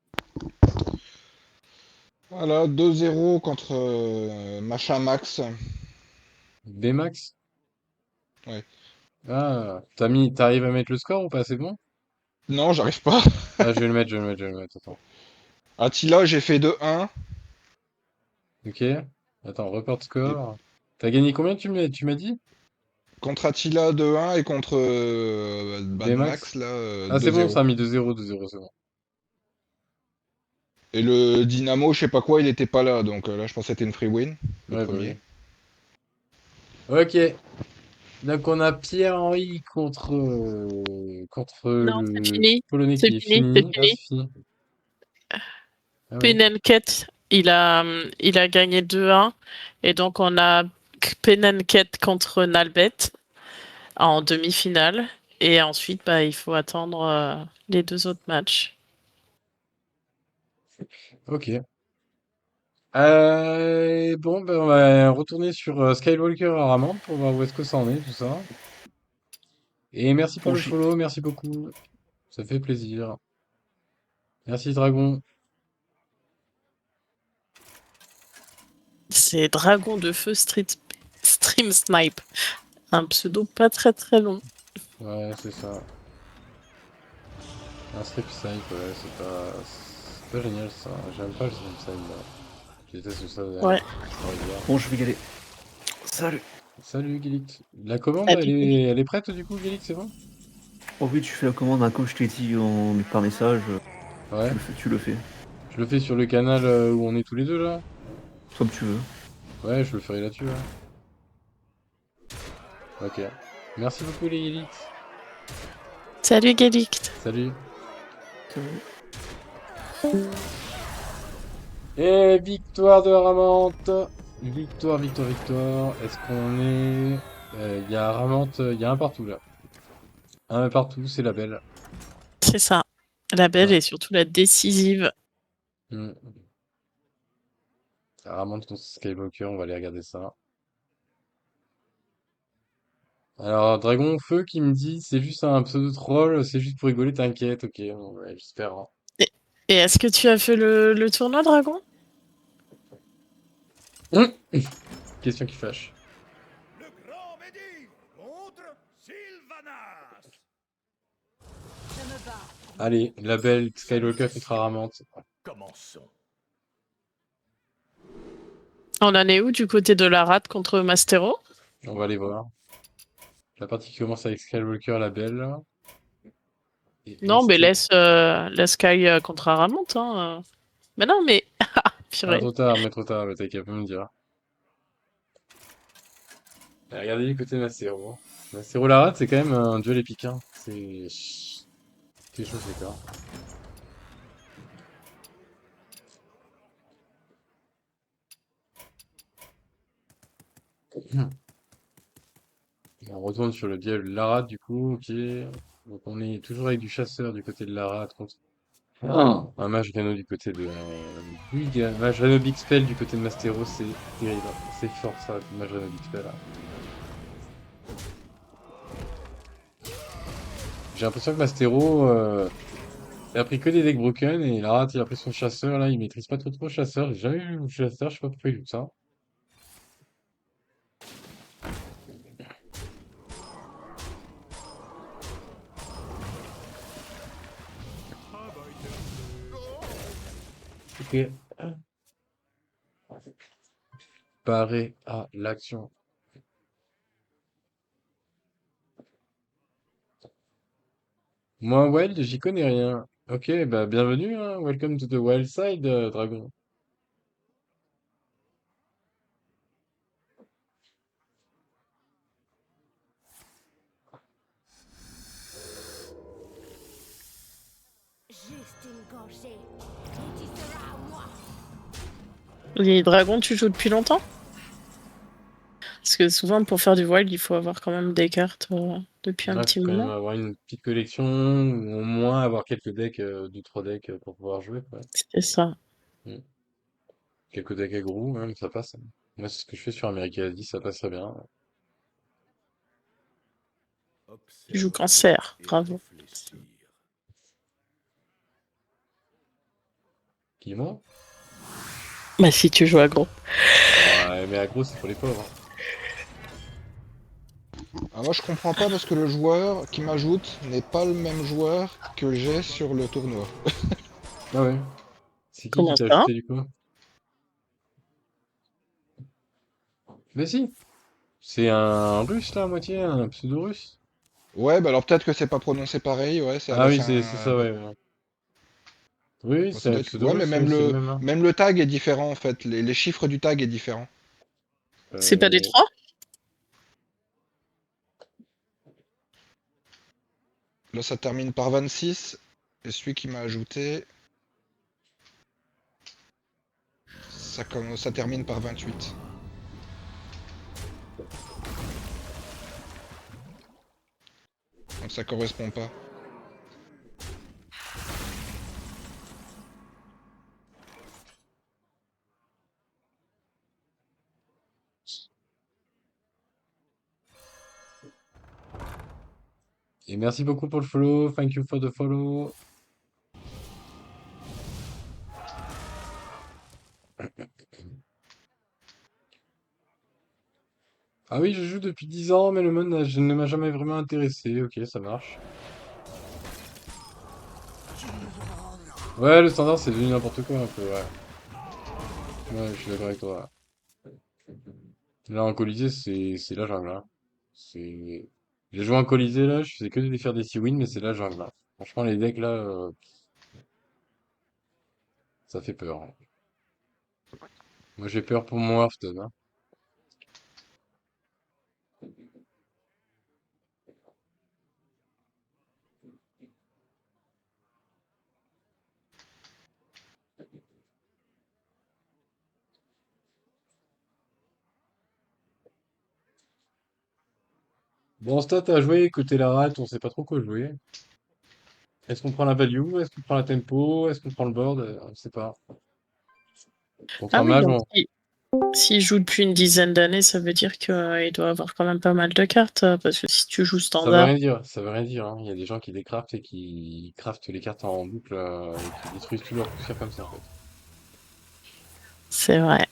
Voilà, 2-0 contre Machin Max. Bmax? Ouais. Ah, t'arrives à mettre le score ou pas? C'est bon? Non, j'arrive pas. Ah, je vais le mettre, attends. Attila, j'ai fait 2-1. Ok. Attends, report Et score. T'as gagné combien tu m'as dit? contre Attila 2-1 et contre Bad Bmax? Max là Ah, c'est bon, 2-0. ça a mis 2-0, 2-0, c'est bon. Et le Dynamo, je sais pas quoi, il était pas là, donc là je pense que c'était une free win, le Ouais, bah premier. oui. Ok. Donc, on a Pierre-Henri contre Non, c'est le fini. Polonais C'est qui est fini, c'est fini. Ah, fini. c'est fini. Ah ouais. Penenket, il a gagné 2-1. Et donc, on a Penenket contre Nalbet en demi-finale. Et ensuite, bah, il faut attendre les deux autres matchs. Ok. Bon, ben, on va retourner sur Skywalker à Ramante pour voir où est-ce que ça en est, tout ça. Et merci pour Bon, le follow, merci beaucoup. Ça fait plaisir. Merci Dragon. C'est Dragon de Feu Stream Snipe. Un pseudo pas très très long. Ouais, c'est ça. Un strip snipe, ouais, c'est pas génial ça. J'aime pas le strip snipe là. Je déteste ça d'ailleurs. Ouais. bon, je vais y aller. Salut. Salut Gilix. La commande, Salut. elle est prête du coup, Gilix, c'est bon? Oh oui, tu fais la commande, hein, comme je t'ai dit par message, Ouais. tu le fais. Je le fais sur le canal où on est tous les deux là. Comme tu veux. Ouais, je le ferai là-dessus, ouais. Ok. Merci beaucoup les Gilix. Salut Galict. Salut. Salut. Et victoire de Ramante. Victoire, victoire, victoire. Est-ce qu'on est... Il y a Ramante, il y a un partout là. Un partout, c'est la belle. C'est ça. La belle Ouais. et surtout la décisive. Hmm. Ramante contre Skywalker, on va aller regarder ça. Alors, Dragon Feu qui me dit, c'est juste un pseudo troll, c'est juste pour rigoler, t'inquiète, ok, bon, ouais, j'espère, hein. Et, et est-ce que tu as fait le tournoi Dragon? Hum. Question qui fâche. Le grand Mehdi contre Sylvanas. Je me bats. Allez, la belle Skywalker contre Ramante. Commençons. On en est où du côté de la rate contre Mastero? On va aller voir. La partie qui commence avec Skywalker la belle. Là. Et Non, mais Mastero. laisse Sky contre Aramont. Hein. Mais non, mais. Ah, Purée. trop tard, mais t'as qu'à pas me dire. Et regardez du côté de Mastero. Mastero la rate, c'est quand même un duel épique. Hein. C'est chaud, c'est clair. On retourne sur le duel Lara du coup, ok. Donc on est toujours avec du chasseur du côté de Lara contre un mage Reno du côté de Big. Mage Reno Big Spell du côté de Mastero, c'est terrible. C'est fort ça, mage Reno Big Spell là. J'ai l'impression que Mastero il a pris que des decks broken et Lara il a pris son chasseur là, il maîtrise pas trop le chasseur. J'ai jamais vu le chasseur, je sais pas pourquoi il joue ça. Ok. Paré à l'action. Moi, Wild, j'y connais rien. Ok, bah bienvenue, hein. Welcome to the wild side, dragon. Juste une gorgée. Et tu seras à moi. Les dragons, tu joues depuis longtemps? Parce que souvent, pour faire du wild, il faut avoir quand même des cartes depuis un Là, petit faut quand même moment. avoir une petite collection, ou au moins avoir quelques decks, 2-3 decks pour pouvoir jouer, quoi. C'est ça. Mm. Quelques decks aggro, même, ça passe. Moi, c'est ce que je fais sur America 10, ça passe très bien. Tu joues cancer, bravo. Qui, moi? Bah si tu joues aggro. Ouais, mais aggro, c'est pour les pauvres. Hein. Ah, moi je comprends pas parce que le joueur qui m'ajoute n'est pas le même joueur que j'ai sur le tournoi. Ah ouais. C'est qui Comment t'a ça? ajouté, du coup? Mais si! C'est un russe, là, à moitié, un pseudo-russe. Ouais, bah alors peut-être que c'est pas prononcé pareil, ouais, Ah oui, c'est c'est ça, un... ouais. Ouais. Oui, oui, bon, c'est ça un doit être... Ouais, mais pseudo-russe, oui, c'est le même. Hein. même le tag est différent en fait, les chiffres du tag est différent. C'est pas des Euh, trois? Là ça termine par 26, et celui qui m'a ajouté, ça termine par 28. Donc ça correspond pas. Et merci beaucoup pour le follow. Thank you for the follow. Ah oui, je joue depuis 10 ans, mais le mode ne m'a jamais vraiment intéressé. Ok, ça marche. Ouais, le standard, c'est devenu n'importe quoi un peu, ouais. Ouais, je suis d'accord avec toi. Là, en Colisée, c'est la jungle, hein. C'est... J'ai joué en Colisée, là, je faisais que des faire des C-win, mais c'est la jungle, là. Franchement, les decks, là, ça fait peur. Hein. Moi, j'ai peur pour mon Hearthstone, hein. Bon, stat à jouer, côté la rate, on sait pas trop quoi jouer. Est-ce qu'on prend la value? Est-ce qu'on prend la tempo? Est-ce qu'on prend le board? On sait pas. Contre Ah un oui, mage, donc s'il joue depuis une dizaine d'années, ça veut dire qu'il doit avoir quand même pas mal de cartes, parce que si tu joues ça veut standard, rien dire, ça veut rien dire. Hein. Il y a des gens qui décraftent et qui craftent les cartes en boucle et qui détruisent tout leur poussière comme ça en fait. c'est vrai.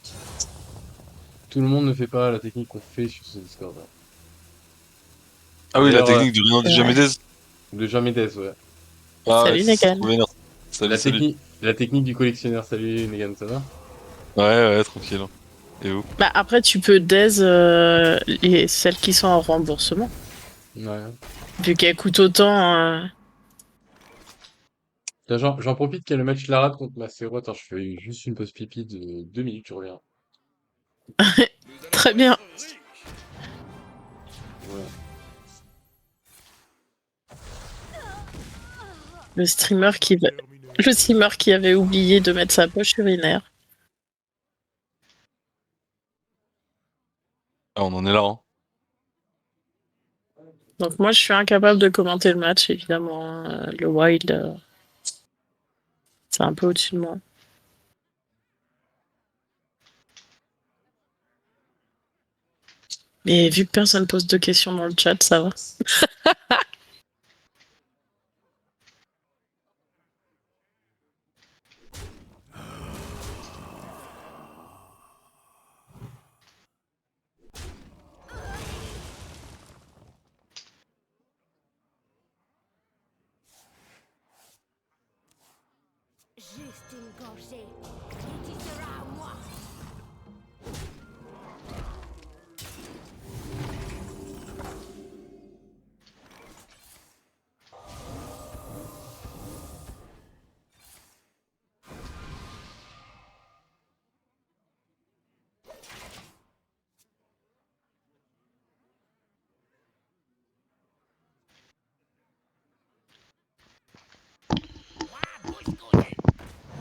Tout le monde ne fait pas la technique qu'on fait sur ce Discord. Hein. Ah oui, la D'ailleurs, technique du Renan C'est de vrai. Jamedez. de jamais death, ouais. Ah ouais, Salut c'est Negan. trop vénère. Salut, salut. La technique du collectionneur. Salut Megan, ça va? Ouais, ouais, tranquille. Et où? Bah après tu peux daise celles qui sont en remboursement. Ouais. Vu qu'elles coûtent autant. Tiens, j'en profite qu'il y a le match Lara contre Macero. Attends, je fais juste une pause pipi de 2 minutes, je reviens. Très bien. Voilà. Le streamer qui avait oublié de mettre sa poche urinaire. Ah, on en est là, hein. Donc moi je suis incapable de commenter le match évidemment. Le Wild, c'est un peu au-dessus de moi. Mais vu que personne pose de questions dans le chat, ça va. Juste une gorgée, et tu seras à moi.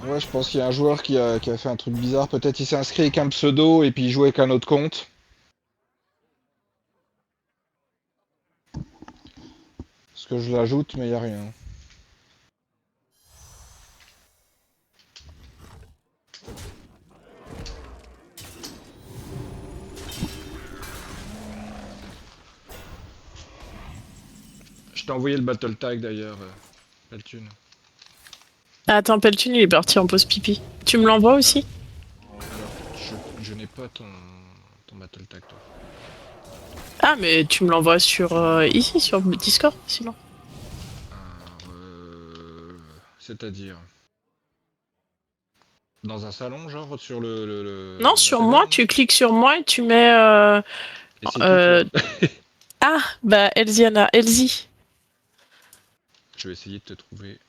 Ouais, je pense qu'il y a un joueur qui a fait un truc bizarre. Peut-être il s'est inscrit avec un pseudo et puis il jouait avec un autre compte. Parce que je l'ajoute, mais il n'y a rien. Je t'ai envoyé le battle tag d'ailleurs, Peltune. Ah, attends, Peltune il est parti en pause pipi. Tu me l'envoies aussi? Alors, je n'ai pas ton battle tag, toi. Ah mais tu me l'envoies sur ici sur Discord sinon. Alors, c'est-à-dire dans un salon, genre sur Non, la sur moi, taverne, tu cliques sur moi et tu mets et c'est qui euh, toi? ah bah Elziana, Elsie. Je vais essayer de te trouver.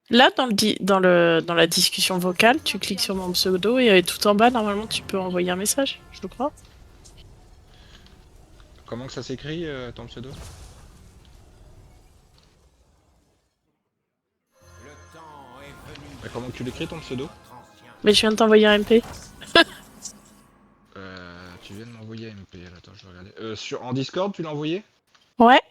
Là dans la discussion vocale, tu cliques sur mon pseudo et tout en bas normalement tu peux envoyer un message, je crois. Comment que ça s'écrit, ton pseudo? Comment que tu l'écris, ton pseudo? Mais je viens de t'envoyer un MP. Tu viens de m'envoyer un MP, attends, je vais regarder. En Discord, tu l'as envoyé? Ouais.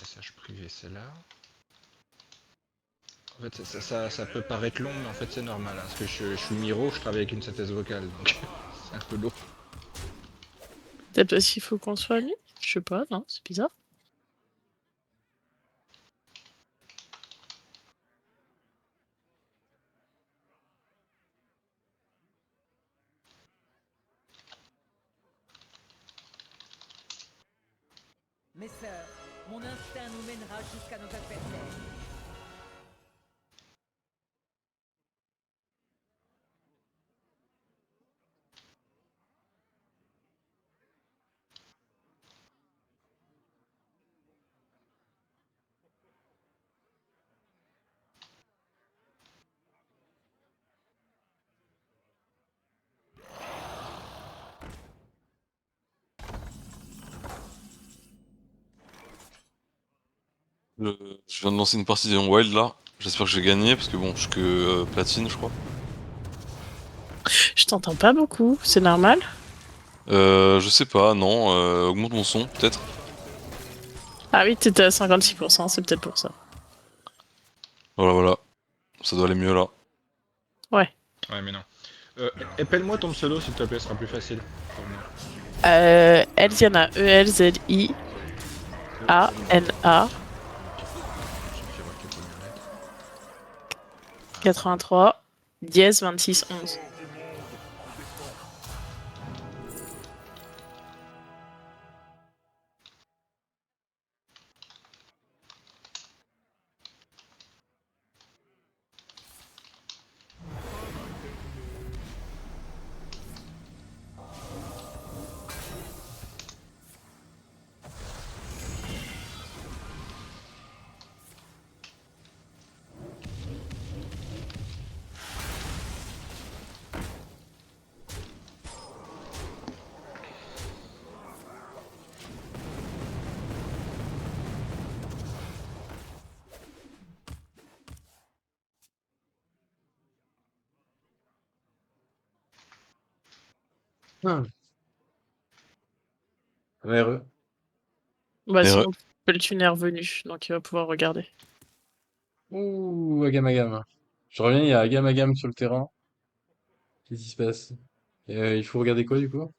Message privé, c'est là. En fait, ça peut paraître long, mais en fait, c'est normal. Hein, parce que je suis Miro, je travaille avec une synthèse vocale, donc c'est un peu lourd. Peut-être parce qu'il faut qu'on soit mis. Je sais pas, non, c'est bizarre. Mes sœurs, mon instinct nous mènera jusqu'à nos adversaires. Je viens de lancer une partie en wild là. J'espère que je vais gagner parce que bon, je suis que platine, je crois. Je t'entends pas beaucoup, c'est normal. Je sais pas, non. Augmente mon son, peut-être. Ah oui, t'étais à 56%, c'est peut-être pour ça. Voilà, voilà. Ça doit aller mieux là. Ouais. Ouais, mais non. Épelle-moi ton pseudo, s'il te plaît, ce sera plus facile pour moi. Elziana, Elziana. 83, dièse 26, 11. Ah. RE. Bah, Et sinon, Peltune est revenu, donc il va pouvoir regarder. Ouh, Agam Agam. Je reviens, il y a Agam Agam sur le terrain. Qu'est-ce qui se passe? Il faut regarder quoi du coup?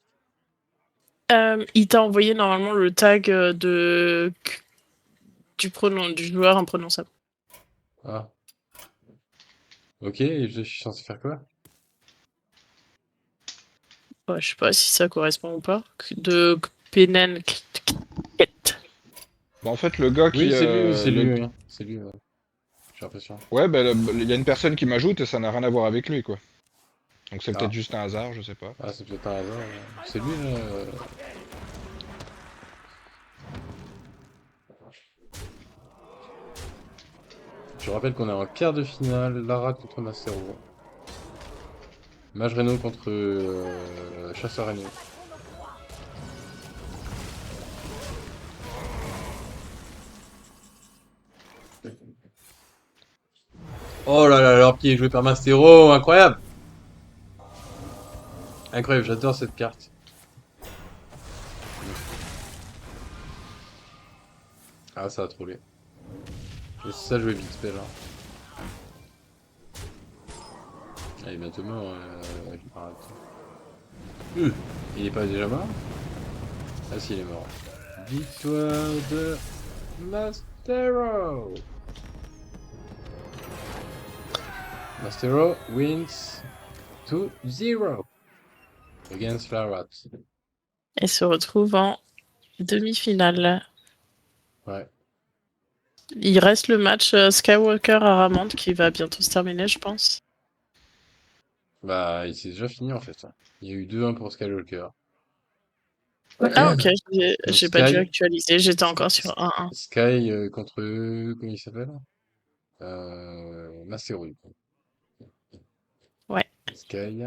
Il t'a envoyé normalement le tag du joueur imprononçable. Ah, ok, et je suis censé faire quoi? Ouais, je sais pas si ça correspond ou pas. De Penen. Bah, en fait, le gars Oui, qui. c'est lui, oui. C'est lui, ouais. J'ai l'impression. Ouais, bah, il y a une personne qui m'ajoute et ça n'a rien à voir avec lui, quoi. Donc c'est peut-être Ah, juste un hasard, je sais pas. ah c'est peut-être un hasard. C'est lui là. Je rappelle qu'on est en quart de finale, Lara contre Macero. Mage Reno contre Chasseur Reno. Oh là là, leur pied est joué par Mastero, incroyable! Incroyable, j'adore cette carte. Ah, ça a trollé. Et ça, je vais vite fait là. Ah, il est bientôt mort. Arrête. Il est pas déjà mort? Ah si, il est mort. Victoire de Mastero! Mastero wins 2-0 against Larat. Et se retrouve en demi-finale. Ouais. Il reste le match Skywalker Aramant qui va bientôt se terminer, je pense. Bah, il s'est déjà fini en fait. Il y a eu 2-1 pour Skywalker. Ah ok, Donc j'ai pas dû Sky, actualiser, j'étais encore sur 1-1. Sky contre, comment il s'appelle? Mastero, du coup. Ouais. Sky.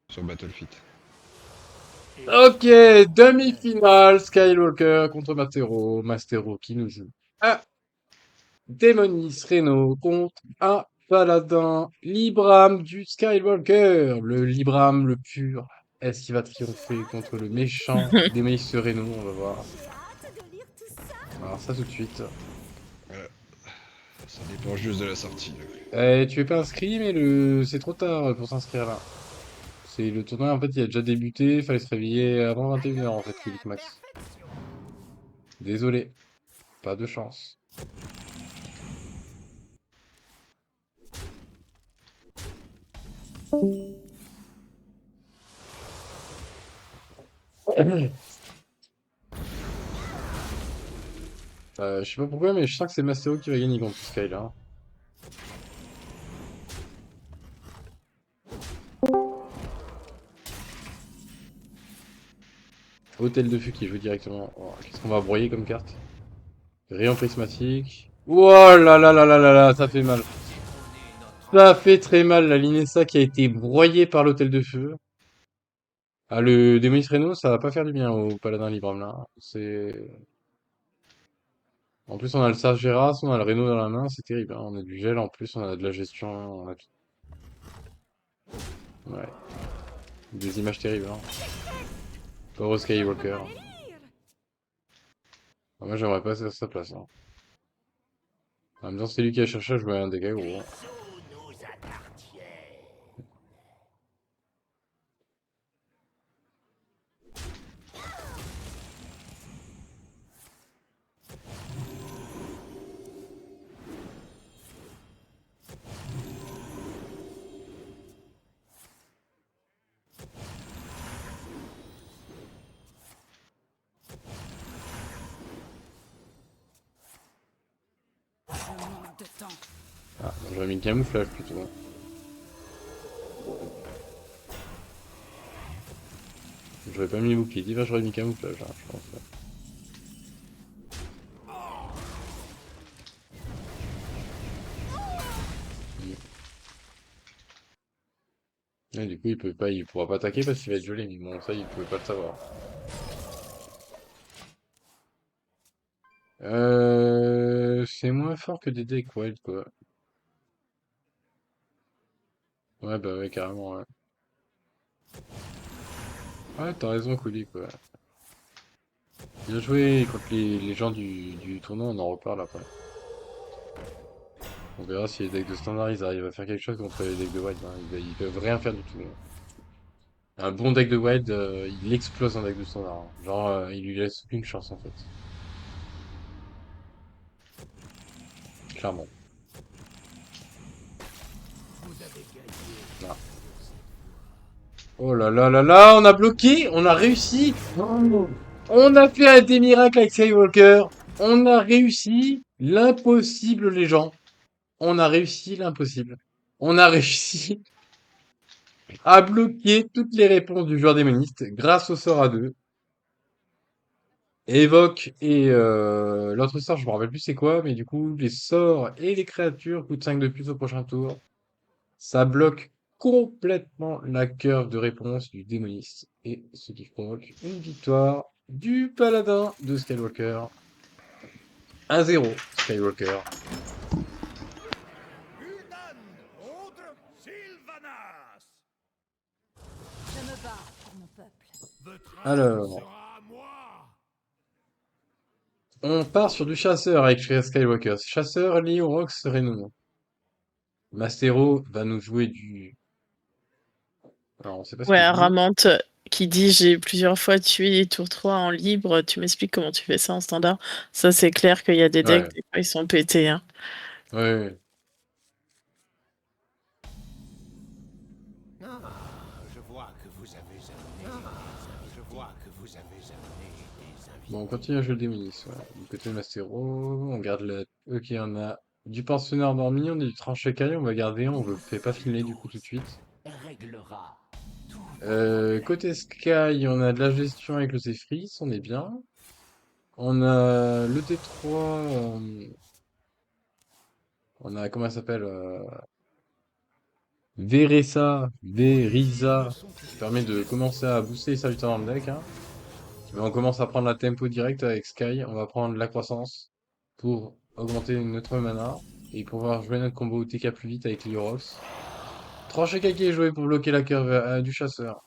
Sur Battlefield. Ok, demi-finale, Skywalker contre Mastero. Mastero qui nous joue. Ah, Démonis Reno contre un paladin Libram du Skywalker. Le Libram le pur. Est-ce qu'il va triompher contre le méchant Démonis Reno? On va voir. Hâte de lire tout ça. Alors ça tout de suite. Ça dépend juste de la sortie. Tu es pas inscrit, mais c'est trop tard pour s'inscrire là. C'est le tournoi en fait il a déjà débuté, fallait se réveiller avant 21h en fait, Philippe Max. Désolé, pas de chance. Je sais pas pourquoi, mais je sens que c'est Mastéo qui va gagner contre Sky là. Hôtel de Feu qui joue directement. Oh, qu'est-ce qu'on va broyer comme carte? Rayon prismatique. Oh là là là là là là, ça fait mal. Ça fait très mal la Linessa qui a été broyée par l'Hôtel de Feu. Ah, le Démonis Reno, ça va pas faire du bien au Paladin Libram là. En plus, on a le Sargeras, on a le Reno dans la main, c'est terrible, hein. On a du gel en plus, on a de la gestion, on a tout. Ouais. Des images terribles, hein. Pauvre Skywalker. Ah, moi, j'aimerais pas être à sa place, hein. En même temps, c'est lui qui a cherché à jouer un dégât, gros. Je manque de temps. Ah, j'aurais mis le camouflage plutôt. J'aurais pas mis le bouclier, divers, j'aurais mis camouflage, hein, je pense. Ouais. Et du coup, il pourra pas attaquer parce qu'il va être gelé, mais bon, ça, il pouvait pas le savoir. C'est moins fort que des decks wild, quoi. Ouais, bah ouais, carrément, ouais. Ouais, t'as raison, Couli, quoi. Bien joué contre les gens du tournoi, on en reparle après. On verra si les decks de standard ils arrivent à faire quelque chose contre les decks de wild, hein. Ils peuvent rien faire du tout, hein. Un bon deck de wild, il explose un deck de standard, hein. Genre, il lui laisse aucune chance en fait. Clairement. Ah. Oh là là là là, on a bloqué, on a réussi. Oh. On a fait des miracles avec Skywalker. On a réussi l'impossible, les gens. On a réussi l'impossible. On a réussi à bloquer toutes les réponses du joueur démoniste grâce au sort à 2. Évoque et l'autre sort, je me rappelle plus c'est quoi, mais du coup, les sorts et les créatures coûtent 5 de plus au prochain tour. Ça bloque complètement la curve de réponse du démoniste. Et ce qui provoque une victoire du paladin de Skywalker. 1-0 Skywalker. Je me bats pour mon peuple. Alors, on part sur du chasseur avec Skywalker. Chasseur lié au Rox Renommé. Mastero va nous jouer du... Alors, on sait pas ce Ouais, qu'il dit. Ramante qui dit j'ai plusieurs fois tué tour 3 en libre, tu m'expliques comment tu fais ça en standard? Ça, c'est clair qu'il y a des decks, Ouais, des fois, ils sont pétés, hein. ouais, ouais. Je vois que vous avez amené. Je vois que vous avez amené des invités. Bon, on continue à jouer le démoniste, ouais. Du côté de Mastero, on garde la... Ok, on a du pensionnaire dormi, on a du tranché caille, on va garder, on le fait pas filer du coup tout de suite. Réglera tous vos problèmes. Côté Sky, on a de la gestion avec le Zephyr, on est bien. On a le T3, on a, comment ça s'appelle Verisa, qui permet de commencer à booster les serviteurs dans le deck, hein. Mais on commence à prendre la tempo direct avec Sky, on va prendre la croissance pour augmenter notre mana et pouvoir jouer notre combo TK plus vite avec Lyorox. Tranché qui est joué pour bloquer la curve du chasseur.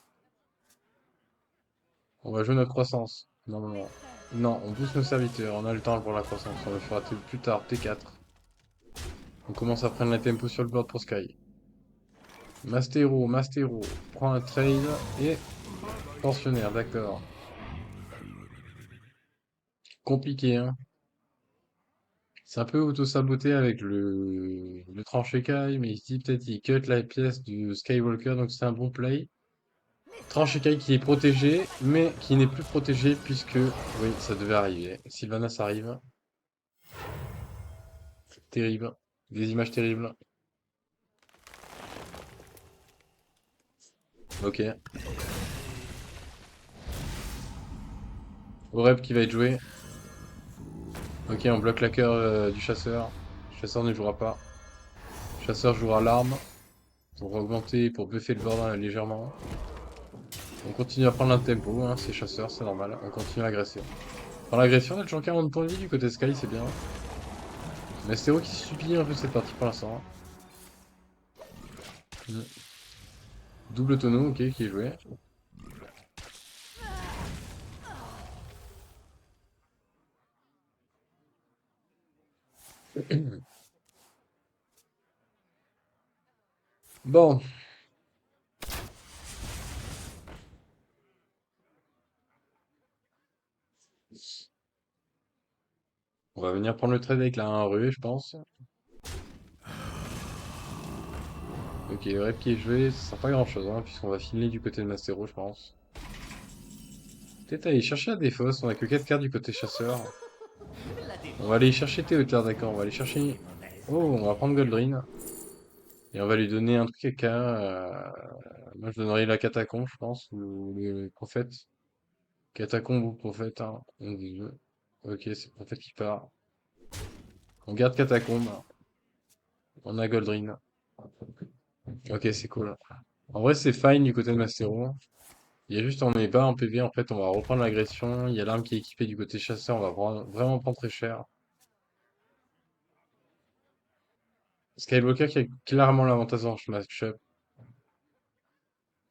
On va jouer notre croissance. Normalement. Non, on booste nos serviteurs, on a le temps pour la croissance, on le fera plus tard, T4. On commence à prendre la tempo sur le board pour Sky. Mastero, prend un trade et pensionnaire, d'accord. Compliqué, hein. C'est un peu auto-saboté avec le tranché Kai, mais il se dit peut-être il cut la pièce du Skywalker, donc c'est un bon play. Tranché Kai qui est protégé, mais qui n'est plus protégé puisque, oui, ça devait arriver. Sylvanas arrive. Terrible. Des images terribles. Ok. Oreb qui va être joué. Ok, on bloque la cœur du chasseur. Chasseur ne jouera pas. Chasseur jouera l'arme pour augmenter, pour buffer le board légèrement. On continue à prendre un tempo, hein, c'est chasseur, c'est normal. On continue à agresser. Dans l'agression, on a toujours 40 points de vie du côté Sky, c'est bien. Mastero qui subit un peu cette partie pour l'instant. Mm. Double tonneau, ok, qui est joué. Bon. On va venir prendre le trade avec la 1 rue, je pense. Ok, le rep qui est joué, ça sert pas grand chose, hein, puisqu'on va filer du côté de Mastero, je pense. Peut-être aller chercher la défausse, on a que 4 cartes du côté chasseur. On va aller chercher Théotar, d'accord, on va aller chercher... Oh, on va prendre Goldrin. Et on va lui donner un truc à K. Moi, je donnerais la catacombe, je pense, ou le prophète. Catacombe ou prophète, hein, un des deux. Ok, c'est prophète qui part. On garde catacombe. On a Goldrin. Ok, c'est cool. En vrai, c'est fine du côté de Mastero. Il y a juste, on n'est pas en PV, en fait, on va reprendre l'agression. Il y a l'arme qui est équipée du côté chasseur, on va vraiment prendre très cher. Skywalker qui a clairement l'avantage en match-up.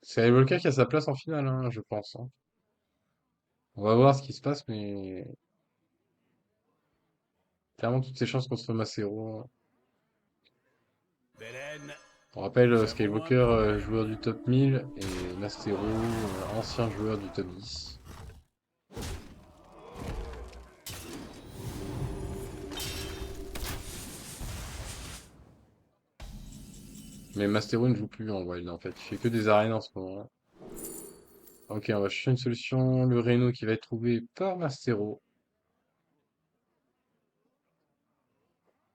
Skywalker qui a sa place en finale, hein, je pense, hein. On va voir ce qui se passe, mais clairement toutes ses chances contre Macero, hein. Belen, On rappelle c'est à moi Skywalker, pour la guerre. joueur du top 1000, et Mastero, ancien joueur du top 10. Mais Mastero ne joue plus en Wild en fait, il fait que des arènes en ce moment. Ok, on va chercher une solution, le Reno qui va être trouvé par Mastero.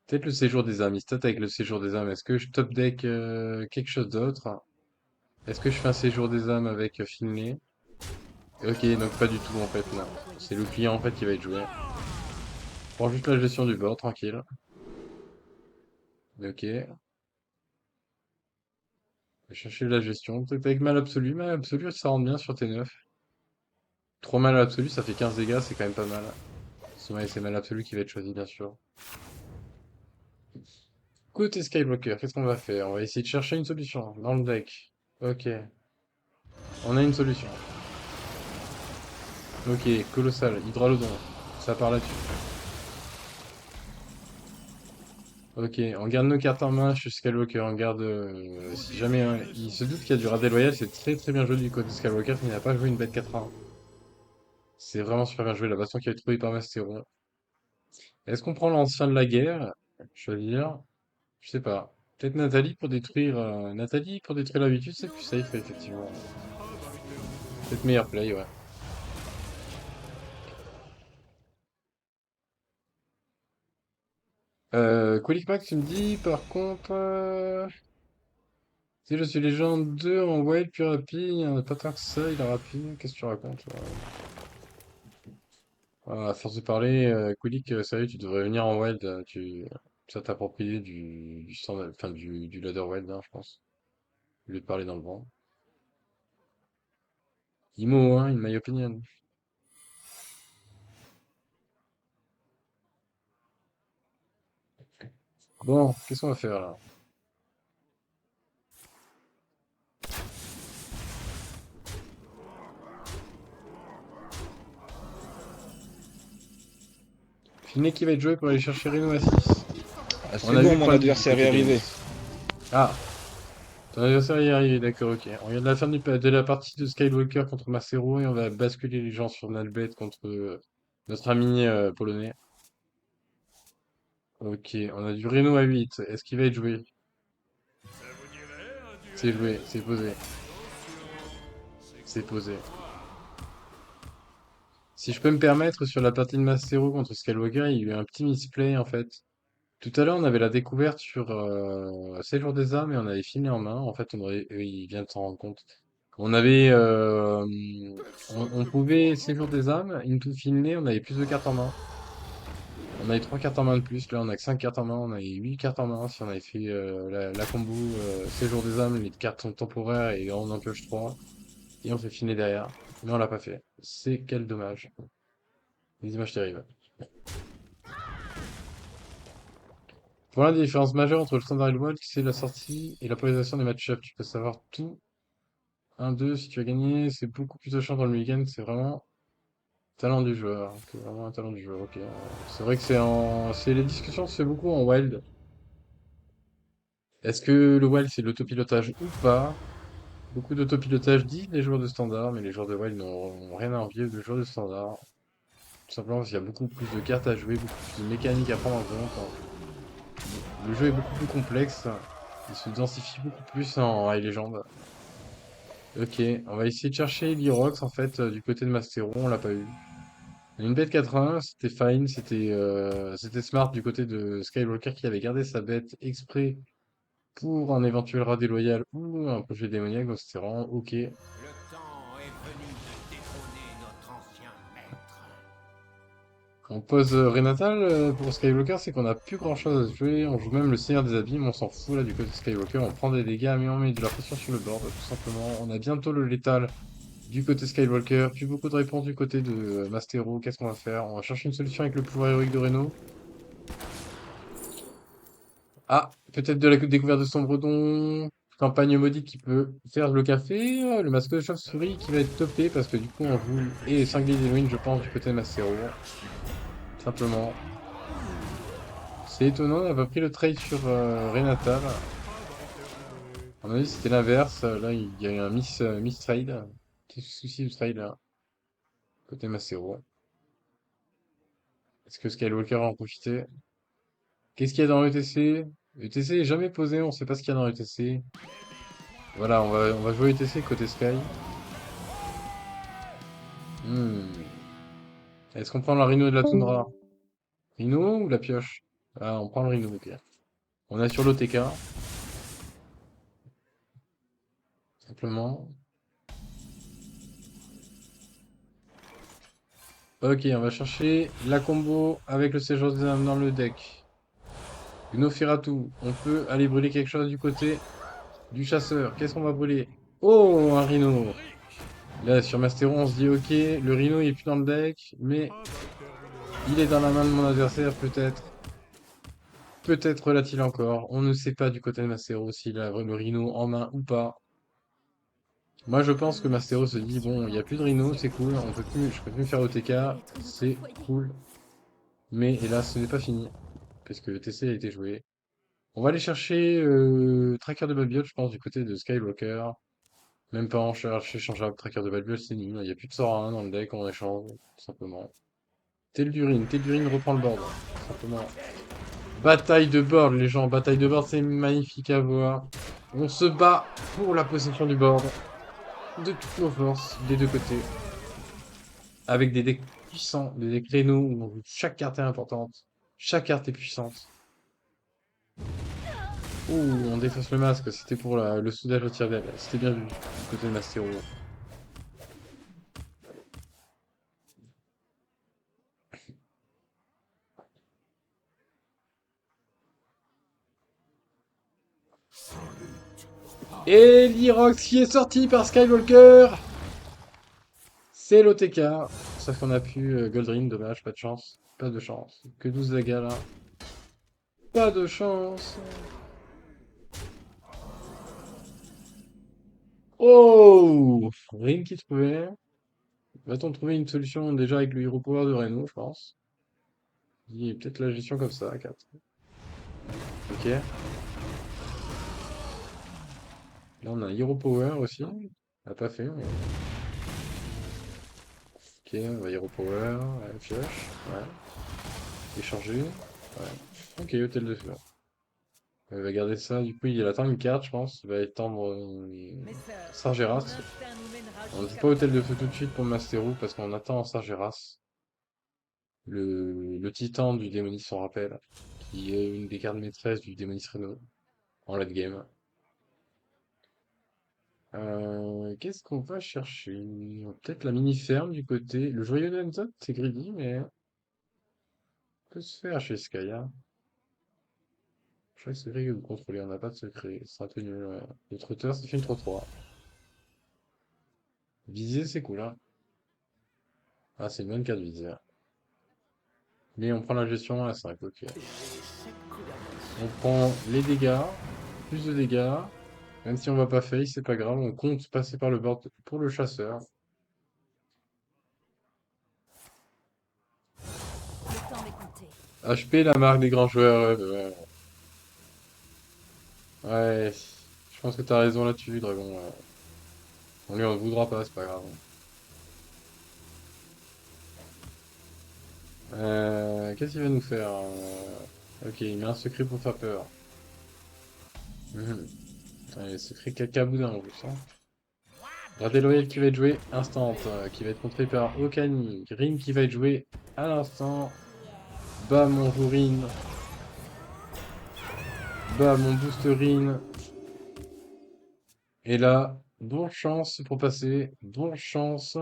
Peut-être le séjour des âmes, il stat avec le séjour des âmes. Est-ce que je top deck quelque chose d'autre? Est-ce que je fais un séjour des âmes avec Finlay? Ok, donc pas du tout en fait, non. C'est le client en fait qui va être joué. Prends juste la gestion du board, tranquille. Ok. On va chercher la gestion. Peut-être avec mal absolu, ça rentre bien sur T9. 3 mal absolu, ça fait 15 dégâts, c'est quand même pas mal. C'est mal absolu qui va être choisi, bien sûr. Côté Skyblocker, qu'est-ce qu'on va faire? On va essayer de chercher une solution dans le deck. Ok. On a une solution. Ok, colossal, Hydralodon. Ça part là-dessus. Ok, on garde nos cartes en main chez Skywalker, on garde... si jamais il se doute qu'il y a du Radel Loyal, c'est très très bien joué du côté Skywalker, il n'a pas joué une bête 4-1. C'est vraiment super bien joué, la baston qui a été trouvée par Mastéron. Est-ce qu'on prend l'ancien de la guerre? Choisir. Je sais pas. Peut-être Nathalie pour détruire... Nathalie pour détruire l'habitude, c'est plus safe, effectivement. Peut-être meilleur play, ouais. Quilic Max, tu me dis, par contre... Si je suis légende 2 en wild plus rapide, il n'y en a pas tant que ça, il est rapide. Qu'est-ce que tu racontes? À force de parler, Quilic, sérieux, tu devrais venir en wild, ça t'approprier du standard, enfin du ladder wild, hein, je pense. Au lieu de parler dans le vent. Imo, hein, in my opinion. Bon, qu'est-ce qu'on va faire là? Finet qui va être joué pour aller chercher Reno à 6. Ah, On c'est a bon, vu mon prendre du adversaire côté est de arrivé. Yanis. Ah, ton adversaire y est arrivé, d'accord, ok. On regarde la fin de la partie de Skywalker contre Macero et on va basculer les gens sur Nalbet contre notre ami polonais. Ok, on a du Reno à 8. Est-ce qu'il va être joué? C'est joué, c'est posé, c'est posé. Si je peux me permettre, sur la partie de Macero contre Skywalker, il y a eu un petit misplay en fait. Tout à l'heure, on avait la découverte sur Séjour des âmes et on avait fini en main. En fait, il vient de s'en rendre compte. On avait, on pouvait Séjour des âmes, into Finlay, on avait plus de cartes en main. On avait 3 cartes en main de plus. Là, on a que 5 cartes en main. On avait 8 cartes en main. Si on avait fait la combo Séjour des âmes, les cartes sont temporaires et on en pioche 3. Et on fait Finlay derrière. Mais on l'a pas fait. C'est quel dommage. Des images terribles. Voilà des différences majeures entre le standard et le wild, c'est la sortie et la polarisation des match-ups. Tu peux savoir tout. 1-2, si tu as gagné, c'est beaucoup plus de chance dans le mulligan. C'est vraiment talent du joueur. C'est vraiment un talent du joueur. Ok. C'est vrai que les discussions se fait beaucoup en wild. Est-ce que le wild c'est l'autopilotage ou pas? Beaucoup d'autopilotage disent les joueurs de standard, mais les joueurs de wild n'ont rien à envier des joueurs de standard. Tout simplement parce qu'il y a beaucoup plus de cartes à jouer, beaucoup plus de mécaniques à prendre en compte. Le jeu est beaucoup plus complexe. Il se densifie beaucoup plus en High Legend. Ok, on va essayer de chercher l'Irox en fait du côté de Mastéron, on l'a pas eu. Une bête 80, c'était fine, c'était smart du côté de Skywalker qui avait gardé sa bête exprès pour un éventuel rat déloyal ou un projet démoniaque, donc c'était vraiment ok. Le temps est venu de détrôner notre ancien maître. On pose Renatal pour Skywalker, c'est qu'on a plus grand chose à se jouer, on joue même le Seigneur des Abîmes, on s'en fout là du côté de Skywalker, on prend des dégâts mais on met de la pression sur le board tout simplement. On a bientôt le létal du côté Skywalker, plus beaucoup de réponses du côté de Mastero, qu'est-ce qu'on va faire? On va chercher une solution avec le pouvoir héroïque de Reno. Ah, peut-être de la découverte de Sombredon. Campagne maudite qui peut faire le café. Le masque de chauve-souris qui va être topé parce que du coup on joue et Sanglier d'Halloween, je pense, du côté de Mastéro. Simplement. C'est étonnant, on n'a pas pris le trade sur Renata là. À mon avis, c'était l'inverse. Là, il y a eu un miss trade. Petit souci de trade là, côté Mastéro. Est-ce que Skywalker va en profiter? Qu'est-ce qu'il y a dans l'ETC? ETC est jamais posé, on sait pas ce qu'il y a dans l'ETC. Voilà, on va jouer ETC côté Sky. Hmm. Est-ce qu'on prend la Rhino de la Toundra? Rhino ou la pioche? Ah, on prend le Rhino, au pire. On est sur l'OTK, simplement. Ok, on va chercher la combo avec le Séjour des âmes dans le deck. Gnofiratu, on peut aller brûler quelque chose du côté du chasseur. Qu'est-ce qu'on va brûler? Oh, un Rhino! Là, sur Mastéron, on se dit, ok, le Rhino il est plus dans le deck, mais il est dans la main de mon adversaire, peut-être. Peut-être l'a-t-il encore. On ne sait pas du côté de Mastéro s'il a le Rhino en main ou pas. Moi, je pense que Mastéro se dit, bon, il n'y a plus de Rhino, c'est cool, on peut plus, je peux plus faire OTK, c'est cool. Mais hélas, ce n'est pas fini, parce que le TC a été joué. On va aller chercher Tracker de Balbiol, je pense, du côté de Skywalker. Même pas en chercher changeable, Tracker de Balbiol, c'est nul. Il n'y a plus de sort à 1 dans le deck, on échange, tout simplement. Tel'Durin reprend le board, tout simplement. Bataille de board, les gens, bataille de board, c'est magnifique à voir. On se bat pour la possession du board, de toutes nos forces, des deux côtés. Avec des decks puissants, des decks créneaux où chaque carte est importante, chaque carte est puissante. Ouh, on défausse le masque, c'était pour le soudage au tir d'aile. C'était bien vu, du côté de Mastéro. Et l'Irox qui est sorti par Skywalker! C'est l'OTK. Sauf qu'on a pu Goldring, dommage, pas de chance. Pas de chance. Que 12 dégâts là. Pas de chance. Oh! Rin qui trouvait. Va-t-on trouver une solution déjà avec le Hero Power de Reno, je pense. Il y a peut-être la gestion comme ça, 4. Ok. Là on a Hero Power aussi. On l'a pas fait. Mais... Ok, on va Hero Power. Pioche. Ouais. Échanger. Ouais. Ok, hôtel de feu. Il va garder ça, du coup il attend une carte je pense, il va étendre Sargeras. On ne fait pas hôtel de feu tout de suite pour Mastéro parce qu'on attend Sargeras. Le titan du Démonis on rappelle, qui est une des cartes maîtresses du Démonis Reno en late game. Qu'est-ce qu'on va chercher? Peut-être la mini-ferme du côté. Le joyau de Hamzat, c'est greedy, mais peut se faire chez Skya. Je crois que c'est vrai que vous contrôlez, on n'a pas de secret. C'est un peu nul, ouais. Le trotteur, ça fait une 3-3. Viser, c'est cool, hein. Ah, c'est une bonne carte visée. Mais on prend la gestion à 5, ok. On prend les dégâts, plus de dégâts. Même si on va pas face, c'est pas grave, on compte passer par le board pour le chasseur. Le temps m'est compté. HP, la marque des grands joueurs. Ouais, je pense que t'as raison là-dessus, Dragon. Ouais. On lui en voudra pas, c'est pas grave. Qu'est-ce qu'il va nous faire? Ok, il met un secret pour faire peur. Allez, secret cacaboudin en plus. Hein. Radeloyal qui va être joué instant, qui va être contré par Okani. Rin qui va être joué à l'instant. Bam, mon Rin. Bam, mon boost Rin. Et là, bonne chance pour passer. Bonne chance.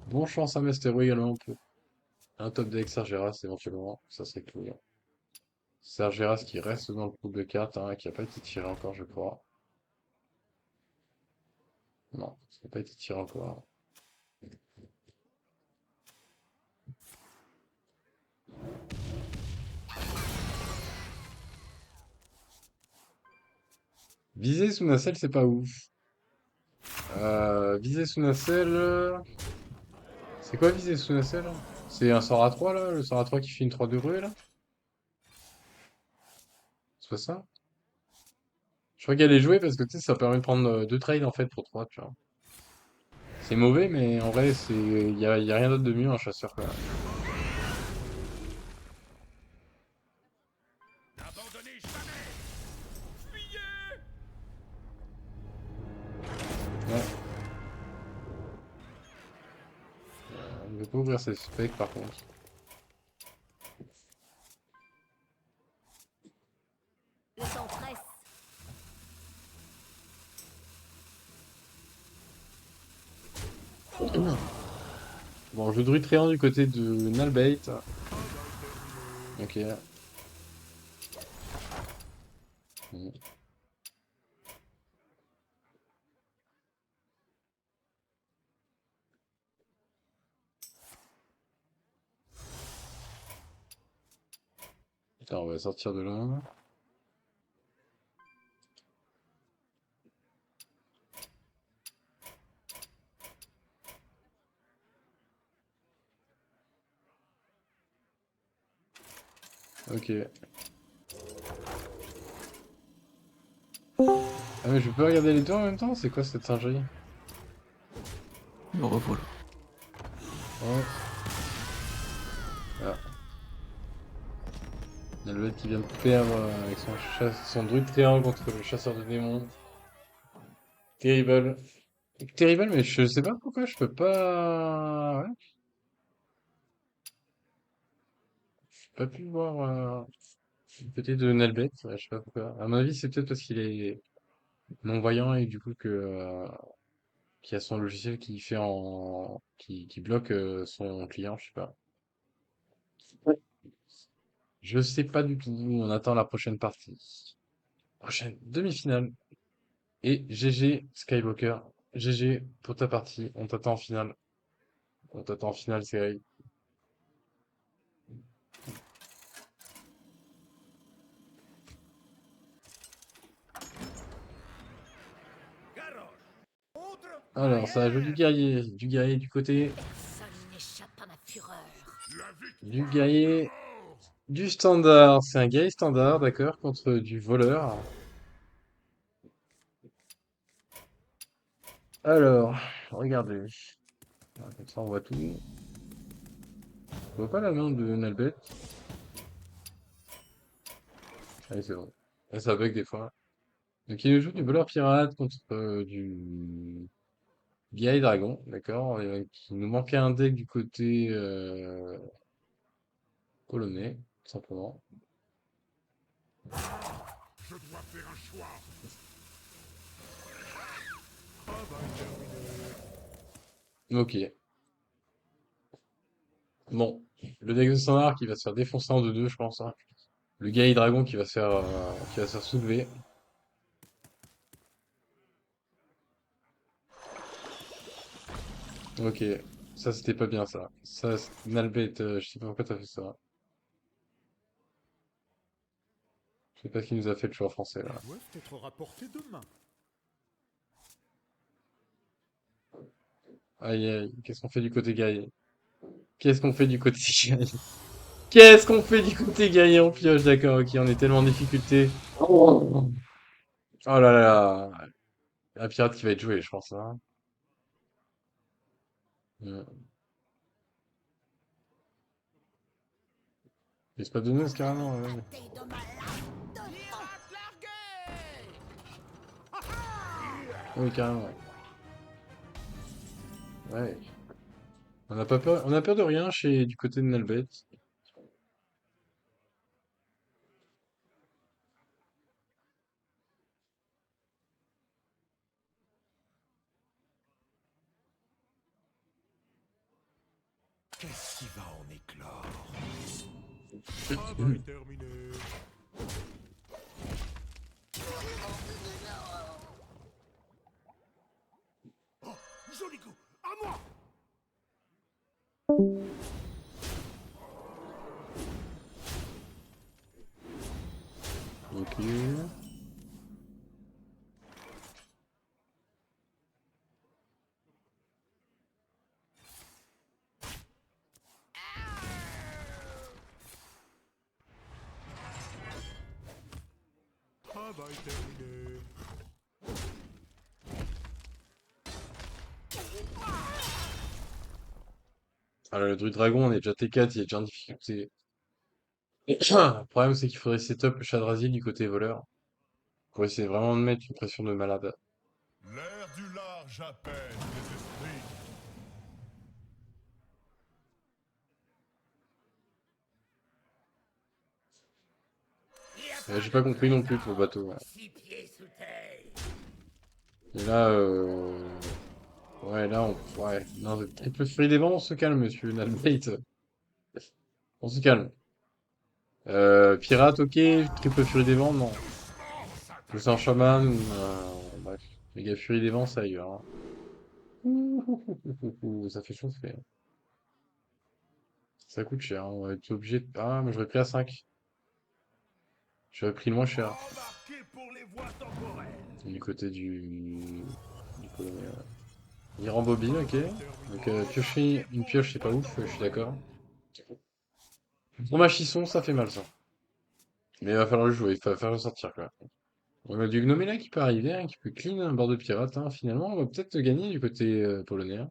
Bonne chance à Mastero également. Un top deck Sargeras éventuellement. Ça serait cool. Sargeras qui reste dans le pool de cartes, hein, qui n'a pas été tiré encore, je crois. Non, ça n'a pas été tiré encore. Viser sous nacelle, c'est pas ouf. Viser sous nacelle... C'est quoi viser sous nacelle? C'est un sort à 3 là? Le sort à 3 qui fait une 3 de rue là? C'est pas ça? Je crois qu'elle est jouée parce que tu sais, ça permet de prendre 2 trades en fait pour 3, tu vois. C'est mauvais, mais en vrai, y a rien d'autre de mieux un chasseur quoi. N'abandonnez jamais. Fuyez. Ouais. On ne veut pas ouvrir ses specs par contre. Le temps presse. Bon, je druide tréant du côté de Nalbait. Ok. Bon. Putain, on va sortir de là. Ok. Ah mais je peux regarder les deux en même temps? C'est quoi cette singerie? Me revoilà. Ouais. Ah. Il y a le mec qui vient de perdre avec son druide tréant contre le chasseur de démons. Terrible. Terrible, mais je sais pas pourquoi je peux pas... Ouais, j'ai pas pu voir du côté de Nelbet. Ouais, je sais pas pourquoi. À mon avis, c'est peut-être parce qu'il est non-voyant et du coup qu'il y a son logiciel qui fait qui bloque son client, je sais pas. Ouais. Je sais pas du tout. On attend la prochaine partie. Prochaine demi-finale. Et GG Skywalker. GG pour ta partie. On t'attend en finale. On t'attend en finale, série. Alors, ça joue du guerrier. Du guerrier du côté. Personne n'échappe à ma fureur. Du guerrier. Du standard. C'est un guerrier standard, d'accord, contre du voleur. Alors, regardez. Comme ça, on voit tout. On voit pas la main de Nalbet. Allez, c'est bon. Et ça bug des fois. Donc, il nous joue du voleur pirate contre du guerrier dragon, d'accord. Il nous manquait un deck du côté polonais, tout simplement. Ok. Bon. Le deck de standard qui va se faire défoncer en 2-2, je pense, hein. Le guerrier dragon qui va se faire soulever. Ok. Ça, c'était pas bien, ça. Ça, Nalbet, je sais pas pourquoi t'as fait ça. Je sais pas ce qui nous a fait le choix français, là. Doivent être rapportés demain. Aïe, aïe. Qu'est-ce qu'on fait du côté guerrier? Qu'est-ce qu'on fait du côté guerrier? Qu'est-ce qu'on fait du côté guerrier? On pioche, d'accord, ok. On est tellement en difficulté. Oh là là. Un pirate qui va être joué, je pense, hein. Mm. Il se pas de news, carrément, ouais. T'es de ma lame de Oui, carrément, ouais. Ouais. On n'a pas peur, on a peur de rien du côté de Nelbet. Qu'est-ce qui va en éclore? Terminé. Oh, joli coup. À moi. Ok. Travail terminé. Ah là, le druide dragon, on est déjà T4, il est déjà en difficulté. Le problème, c'est qu'il faudrait setup le Chadrasil du côté voleur. Pour essayer vraiment de mettre une pression de malade. L'air du large appelle les esprits. J'ai pas compris non plus pour le bateau. Ouais. Et là, ouais, là, ouais. Non, triple fruit des vents, on se calme, monsieur Nalbait. On se calme. Pirate, ok. Triple furie des vents, non. Plus un chaman, bref. Méga furie des vents, ça ailleurs. Hein. Ça fait chauffer. Ça coûte cher. Hein. On va être obligé de... Ah, mais j'aurais pris à 5. J'aurais pris le moins cher. Embarquez pour les voies temporelles. Du côté du polonais, ouais. Il rembobine, ok. Donc piocher une pioche, c'est pas ouf, je suis d'accord. Bon bah chisson, ça fait mal ça. Mais il va falloir le jouer, il va falloir le sortir quoi. On a du gnome là qui peut arriver, hein, qui peut clean un bord de pirate. Hein. Finalement, on va peut-être gagner du côté polonais. Hein.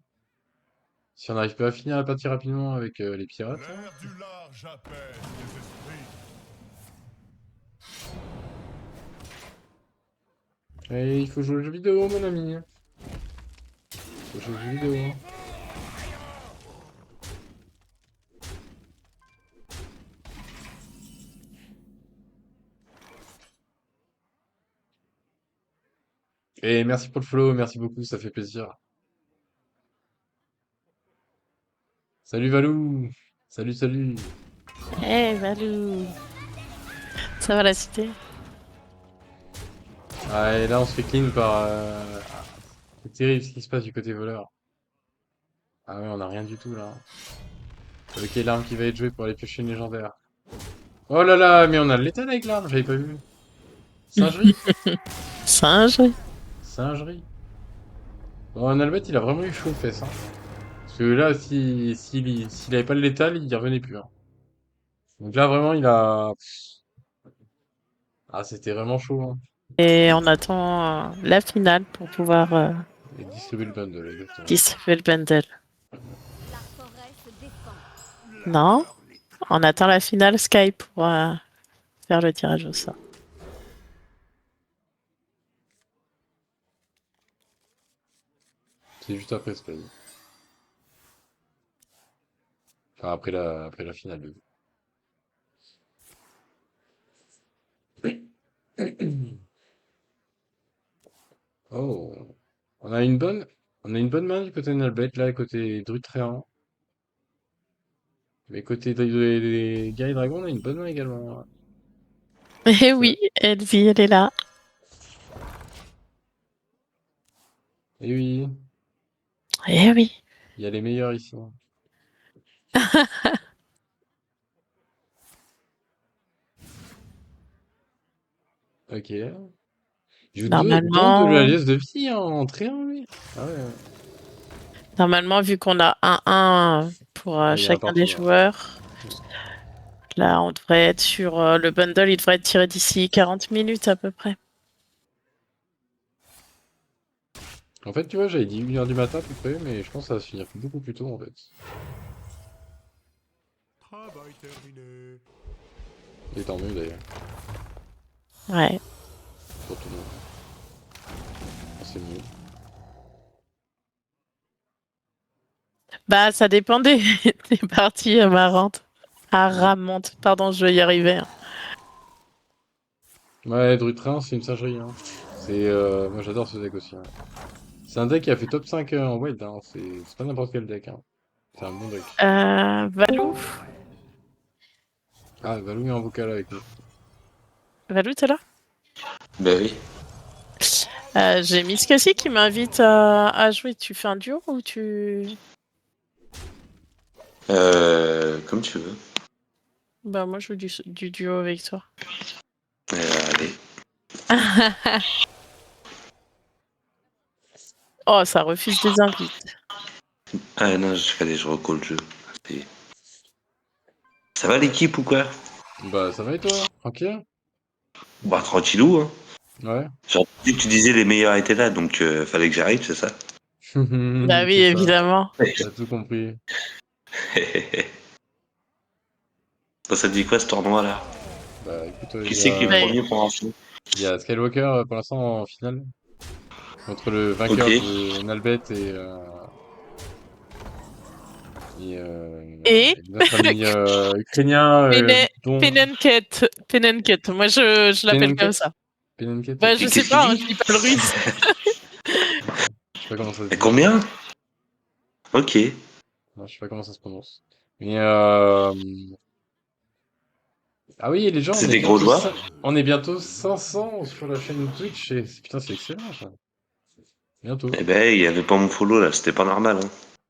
Si on n'arrive pas à finir la partie rapidement avec les pirates. Hein. L'air du large appelle les esprits. Et il faut jouer le jeu vidéo, mon ami. Il faut jouer le jeu vidéo. Hein. Et merci pour le follow, merci beaucoup, ça fait plaisir. Salut Valou! Salut, salut! Eh, Valou. Ça va la cité? Ah, et là on se fait clean par... C'est terrible ce qui se passe du côté voleur. Ah ouais, on a rien du tout là. Ok, l'arme qui va être jouée pour aller piocher une légendaire. Oh là là, mais on a le létal avec l'arme, j'avais pas vu. Singerie, Singe. singerie. Bon, Nalbet, il a vraiment eu chaud aux fesses. Hein. Parce que là, s'il avait pas le létal, il y revenait plus. Hein. Donc là, vraiment, il a... Ah, c'était vraiment chaud. Hein. Et on attend la finale pour pouvoir Et distribuer le bundle, exactement. distribuer le bundle. La forêt se défend. Non, on attend la finale Sky pour faire le tirage au sort. C'est juste après Sky. Enfin, après la finale. Du coup. Oh. On a une bonne main du côté de Nalbet, là, côté Druid Tréant. Mais côté des Guy Dragon, on a une bonne main également. Hein. Eh oui, Elvie, elle est là. Et oui, Eh oui. il y a les meilleurs ici. Hein. Ok. Il joue don de Normalement, l'alliance de vie hein, en Tréant, lui. Ah ouais. normalement, vu qu'on a 1-1 pour Ah, il y a un chacun des partout. Là. joueurs, là, on devrait être sur le bundle, il devrait être tiré d'ici 40 minutes à peu près. En fait, tu vois, j'avais dit 1h du matin à peu près, mais je pense que ça va se finir beaucoup plus tôt en fait. Travail terminé. Et tant mieux d'ailleurs, Ouais. pour tout le monde. C'est mieux. Bah, ça dépend des parties marrantes. Ah, ramantes, pardon, je vais y arriver. Hein. Ouais, Druid Tréant, c'est une singerie. Hein. C'est, moi j'adore ce deck aussi. Hein. C'est un deck qui a fait top 5 en wild. Hein. C'est pas n'importe quel deck. Hein. C'est un bon deck. Valou? Ah, Valou est en vocal avec nous. Valou, t'es là? Bah oui. J'ai Miss Cassie qui m'invite à jouer. Tu fais un duo ou tu... Comme tu veux. Bah, moi, je joue du duo avec toi. Allez. Oh, ça refuse des invites. Ah non, je recall le jeu. C'est- Ça va l'équipe ou quoi? Bah, ça va et toi? Tranquille? Bah tranquillou, hein. Ouais. J'ai entendu que tu disais les meilleurs étaient là, donc fallait que j'arrive, c'est ça? Bah oui, C'est ça. évidemment. T'as tout compris. Bon, ça te dit quoi ce tournoi là? Bah écoute, Qui c'est qui est Mais premier pour info? il y a Skywalker pour l'instant en finale contre le Ok. vainqueur de Nalbet et et notre ami ukrainien dont Penenket. Penenket. Moi, je l'appelle comme Penenket. ça. Penenket, Bah, ok. je Et sais qu'est-ce qu'il pas, hein, dit? je lis pas le russe. Je sais pas comment ça se Et dit. combien? Ok. Non, je sais pas comment ça se prononce. Mais ah oui, les gens, C'est des gros joueurs? on est bientôt 500 sur la chaîne Twitch. Putain, c'est excellent ça. Bientôt. Eh ben, il y avait pas mon follow là, c'était pas normal, hein.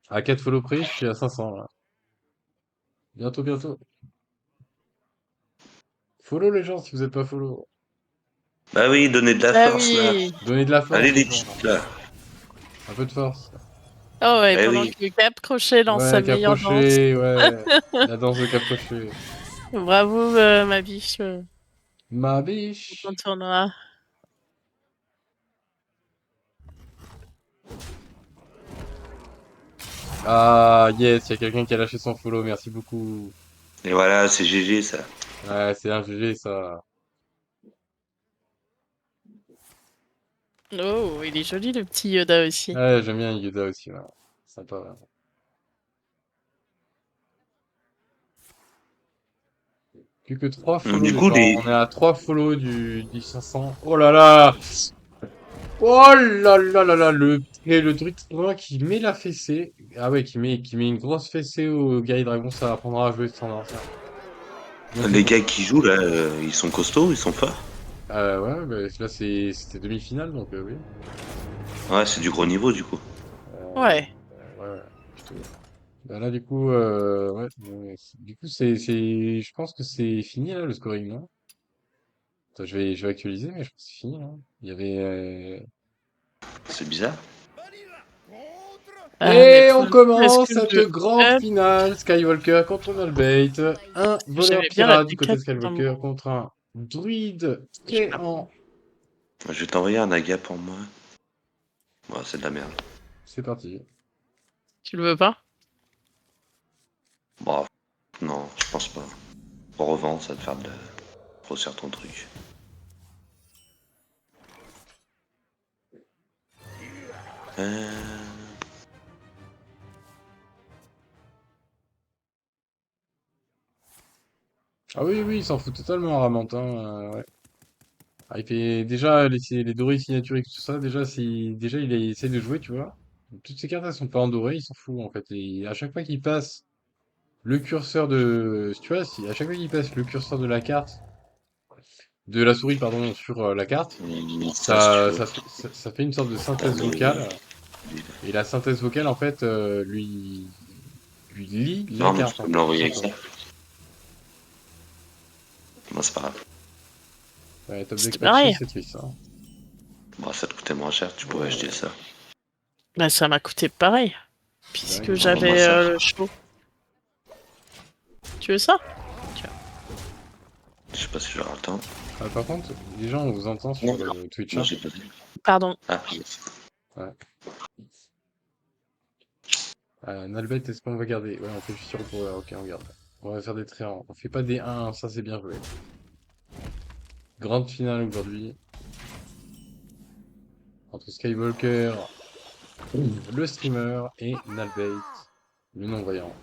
À 4 follow près, je suis à 500 là. Bientôt, bientôt. Follow les gens si vous êtes pas follow. Bah oui, donnez de la Ah force là. oui. Donnez de la Allez force aux les gens. petites là. Un peu de force. Oh ouais, Eh pendant oui. que Cap Crochet lance sa Ouais, meilleure danse. caprochet, ouais. La danse de caprochet. Bravo, ma biche, Ma pour biche. ton tournoi. Ah, yes, il y a quelqu'un qui a lâché son follow, merci beaucoup. Et voilà, c'est GG ça. Ouais, c'est un GG ça. Oh, il est joli le petit Yoda aussi. Ouais, j'aime bien Yoda aussi, ouais. Sympa, ouais. Plus que 3 Donc, follow du les coup, gens. les... On est à 3 follow du 500. Oh là là! Oh là là là là! Le druide loin qui met la fessée. Ah ouais, qui met une grosse fessée au Guy Dragon, ça apprendra à jouer standard, ça. Bien fait les pour gars lui. qui jouent là, ils sont costauds, ils sont forts. Ouais, bah, là c'était demi-finale, donc oui. Ouais, c'est du gros niveau du coup. Ouais. Ouais, ouais, plutôt. Bah là, du coup, ouais, du coup, je pense que c'est fini, là, le scoring, non? Attends, je vais actualiser, mais je pense que c'est fini, hein. Il y avait, C'est bizarre. Ah, mais et pour on le coup, est-ce commence que cette le grande up, finale, Skywalker contre Nullbait, un voleur j'aimais bien la pirate du côté décap dans mon... Skywalker contre un druide Je sais pas. créant. Je vais t'envoyer un aga pour moi. Ouais, c'est de la merde. C'est parti. Tu le veux pas? Bon, non, je pense pas. Pour revendre, ça va te faire de grossir ton truc. Euh... Ah oui, oui, il s'en fout totalement, Ramantin, ouais. Ah, il fait déjà les dorés signatures et tout ça, déjà, déjà il essaie de jouer, tu vois. Toutes ces cartes, elles sont pas en doré, il s'en fout, en fait. Et à chaque fois qu'il passe le curseur de, tu vois, si à chaque fois qu'il passe le curseur de la carte, de la souris, pardon, sur la carte, Ça, si tu veux. ça fait une sorte de Faire synthèse des- vocale. Et la synthèse vocale, en fait, lui lit la Non, mais tu carte, peux en me fait, tout l'envoyer avec ça. simplement. Moi, c'est pas grave. Ouais, top deck C'était patché, pareil. c'est triste, hein. Bon, ça te coûtait moins cher, tu pourrais acheter ça. Bah, ça m'a coûté pareil, puisque Dingue. Envoie-moi j'avais ça. le show. Tu veux ça? Tiens. Je sais pas si j'aurai le temps. Ah, par contre, les gens, on vous entend Non, sur le Twitch, non, hein. j'ai pas vu. Pardon. Ah, Ouais. Nalbet, est-ce qu'on va garder? Ouais, on fait juste sur pour... Ok, on garde. On va faire des tréants. On fait pas des 1, ça c'est bien joué. Grande finale aujourd'hui. Entre Skywalker, le streamer, et Nalbait, le non-voyant.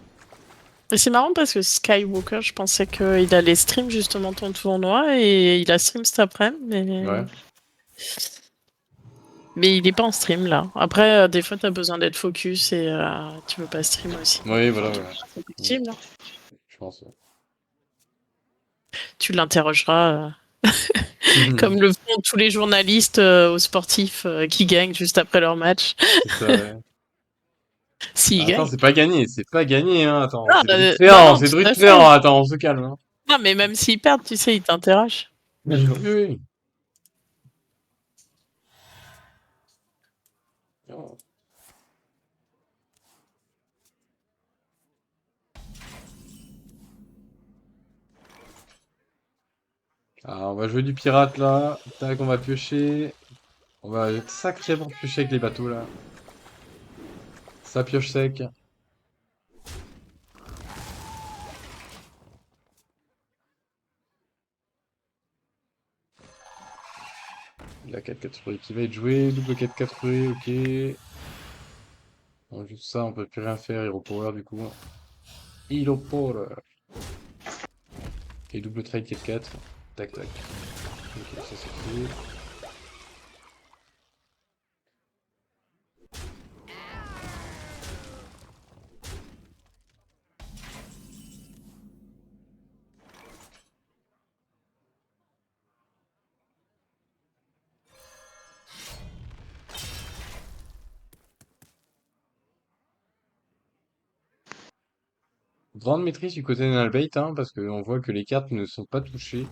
Et c'est marrant parce que Skywalker, je pensais qu'il allait stream justement ton tournoi et il a stream cet après-midi, Ouais. mais il est pas en stream là. Après, des fois, t'as besoin d'être focus et tu veux pas stream aussi. Oui, voilà, ouais. C'est possible, hein. Je pense. Ouais. Tu l'interrogeras comme le font tous les journalistes aux sportifs qui gagnent juste après leur match. C'est ça, ouais. S'ils Attends, gagnent. c'est pas gagné, hein. Attends, Non, c'est druide non, créant, non, c'est tout druide à créant. fait. Attends, on se calme, hein. Non, mais même s'ils perdent, tu sais, ils t'interrogent. Oui, oui. Oh. Ah, on va jouer du pirate là. Tac, on va piocher. On va sacrément piocher avec les bateaux là. Ça pioche sec. La 4-4 qui va être jouée. Double 4-4, ok. Bon, juste ça, on peut plus rien faire. Hero Power du coup. Hero Power. Et double trade 4-4. Tac tac. Ok, ça c'est fait. Grande maîtrise du côté d'Albait, hein, parce qu'on voit que les cartes ne sont pas touchées.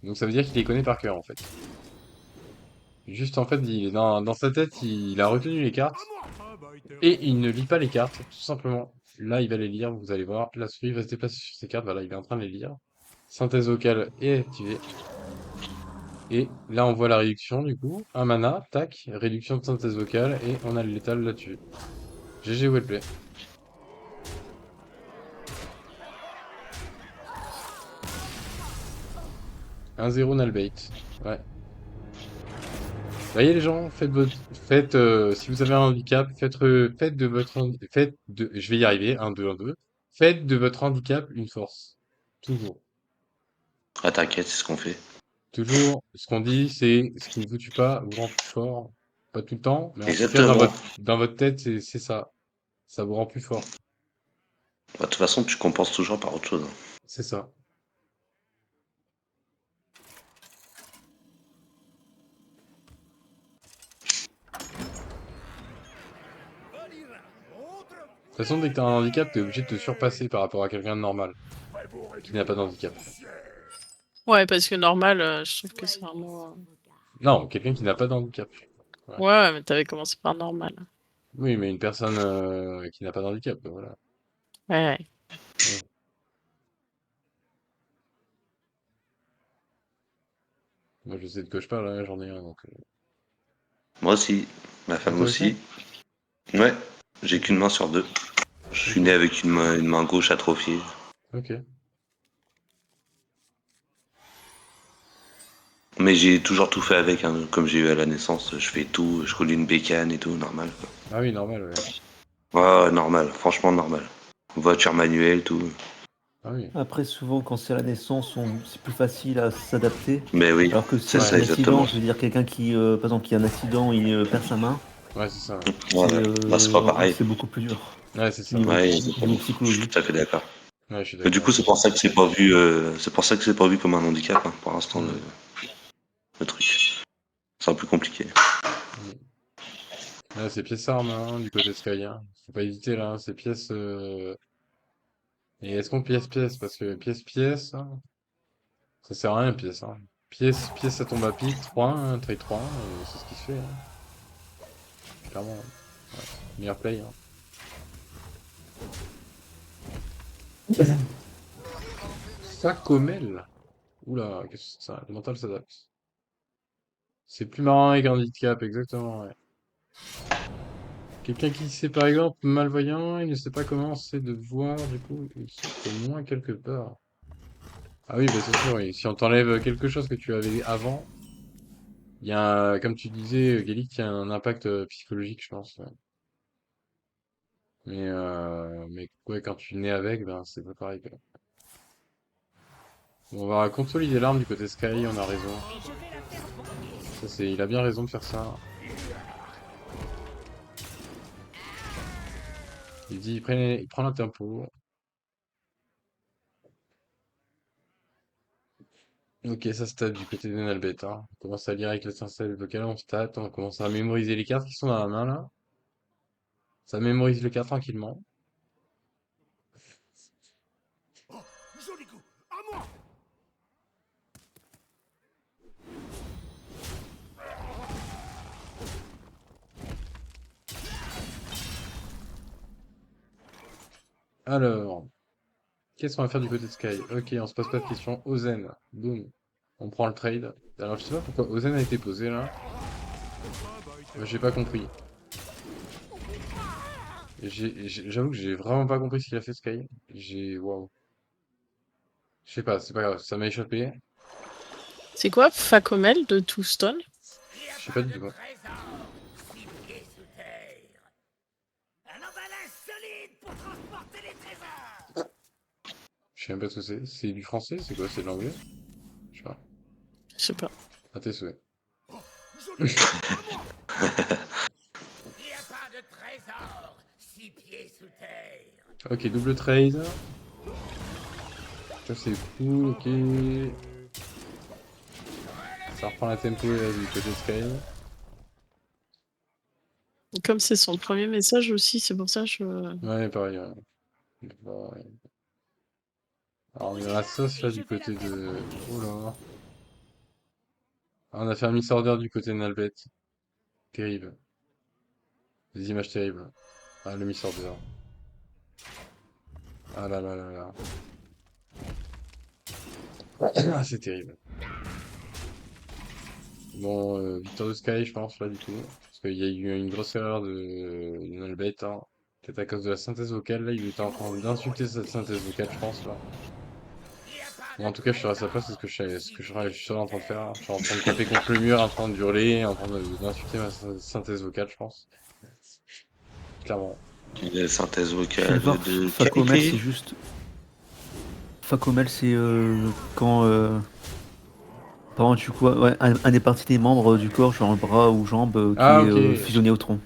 Donc ça veut dire qu'il les connaît par cœur en fait. Juste en fait, il est dans sa tête, il a retenu les cartes et il ne lit pas les cartes, tout simplement. Là, il va les lire, vous allez voir. La souris va se déplacer sur ses cartes, voilà, il est en train de les lire. Synthèse vocale est activée. Et là, on voit la réduction du coup. Un mana, tac, réduction de synthèse vocale et on a le létal là-dessus. GG Wellplay. 1-0 Nalbait. Ouais. Voyez les gens, si vous avez un handicap, je vais y arriver, 1-2, 1-2. Faites de votre handicap une force. Toujours. Ah, t'inquiète, c'est ce qu'on fait. Toujours, ce qu'on dit, c'est ce qui ne vous tue pas vous rend plus fort. Pas tout le temps, mais en tout cas, Exactement. dans votre tête, c'est ça. Ça vous rend plus fort. Bah, de toute façon, tu compenses toujours par autre chose. C'est ça. De toute façon, dès que t'as un handicap, t'es obligé de te surpasser par rapport à quelqu'un de normal, qui n'a pas de handicap. Ouais, parce que normal, je trouve que c'est vraiment. Non, quelqu'un qui n'a pas de handicap. Ouais. Ouais, mais t'avais commencé par normal. Oui, mais une personne qui n'a pas de handicap, voilà. Ouais. Ouais. Moi, je sais de quoi je parle, hein, j'en ai un, donc... Moi aussi. Ma Ah, femme toi aussi. aussi? Ouais. J'ai qu'une main sur deux. Je suis né avec une main gauche atrophiée. Ok. Mais j'ai toujours tout fait avec, hein. Comme j'ai eu à la naissance, je fais tout, je colle une bécane et tout, normal. Quoi. Ah oui, normal, ouais. Ouais, normal, franchement normal. Voiture manuelle, tout. Ah oui. Après, souvent, quand c'est à la naissance, c'est plus facile à s'adapter. Mais oui, Alors que c'est si ça un exactement. accident, je veux dire, quelqu'un qui, par exemple, qui a un accident, il perd sa main, Ouais, c'est ça, ouais. Ouais, bah, c'est pas pareil. c'est beaucoup plus dur. Ouais, c'est ça. Niveau, Ouais, niveau exactement. Je suis psychologique. tout à fait d'accord. Ouais, je suis Mais du d'accord. coup, c'est pour ça que c'est pas vu, c'est pour ça que c'est pas vu comme un handicap, hein, pour l'instant, le truc. C'est un peu compliqué. Là, c'est pièce arme, hein, du côté de Sky, hein. Faut pas hésiter, là, hein, c'est pièce... Et est-ce qu'on pièce-pièce? Parce que pièce-pièce, hein, ça sert à rien, pièce, hein. Pièce, ça tombe à pique, 3-1, hein, trade 3-1, et c'est ce qui se fait, hein. Clairement. Ouais. Meilleur play, hein. Sacomel. Oula, qu'est-ce que c'est ça? Le mental s'adapte. C'est plus marrant avec un handicap, exactement, ouais. Quelqu'un qui sait par exemple malvoyant, il ne sait pas comment c'est de voir, du coup, il souffre moins quelque part. Ah oui, bah c'est sûr, oui. Si on t'enlève quelque chose que tu avais avant, il y a, comme tu disais, Gaelic, il y a un impact psychologique, je pense. Ouais. Mais ouais, quand tu nais avec, ben c'est pas pareil, quoi. Bon, on va consolider l'arme du côté Sky, on a raison. Il a bien raison de faire ça. Il dit, il prend la tempo. Ok, ça stat du côté d'Enalbet, hein. On commence à lire avec l'essentiel vocal, on stat, on commence à mémoriser les cartes qui sont dans la main là. Ça mémorise les cartes tranquillement. Joli coup. À moi. Alors, qu'est-ce qu'on va faire du côté de Sky? Ok, on se pose pas de questions. Ozen, boum. On prend le trade. Alors, je sais pas pourquoi Ozen a été posé là. J'ai pas compris. J'avoue que j'ai vraiment pas compris ce qu'il a fait Sky. Waouh. Je sais pas, c'est pas grave, ça m'a échappé. C'est quoi Facomel de Touston? Je sais pas du tout. Un emballage solide pour transporter les trésors. Je sais même pas ce que c'est. C'est du français? C'est quoi? C'est de l'anglais? Je sais pas. Je sais pas. À tes souhaits. Il n'y a pas de trésor 6 pieds sous terre. Ok, double trade. Ça c'est cool, ok. Ça reprend la tempo là, du côté de Sky. Comme c'est son premier message aussi, c'est pour ça que je... Ouais, pareil. Ouais. Pareil. Alors on est dans la sauce là du côté de... Oh là. Ah, on a fait un miss order du côté de Nalbet. Terrible. Des images terribles. Ah, le miss order. Ah là là là là. Ah, c'est terrible. Bon, victoire de Sky, je pense, là, du coup. Parce qu'il y a eu une grosse erreur de Nalbet, hein. Peut-être à cause de la synthèse vocale, là, il était en train d'insulter cette synthèse vocale, je pense, là. Bon, en tout cas, je serais à sa place, c'est je serais en train de faire, hein. Je suis en train de taper contre le mur, en train de hurler, en train d'insulter ma synthèse vocale, je pense. Clairement. Une synthèse Je vocale viens de voir, de Facomel, qualité. c'est juste. Facomel, c'est quand. Par exemple, du coup, ouais, un des parties des membres du corps, genre le bras ou jambe, qui Ah, est ok. fusionné au tronc.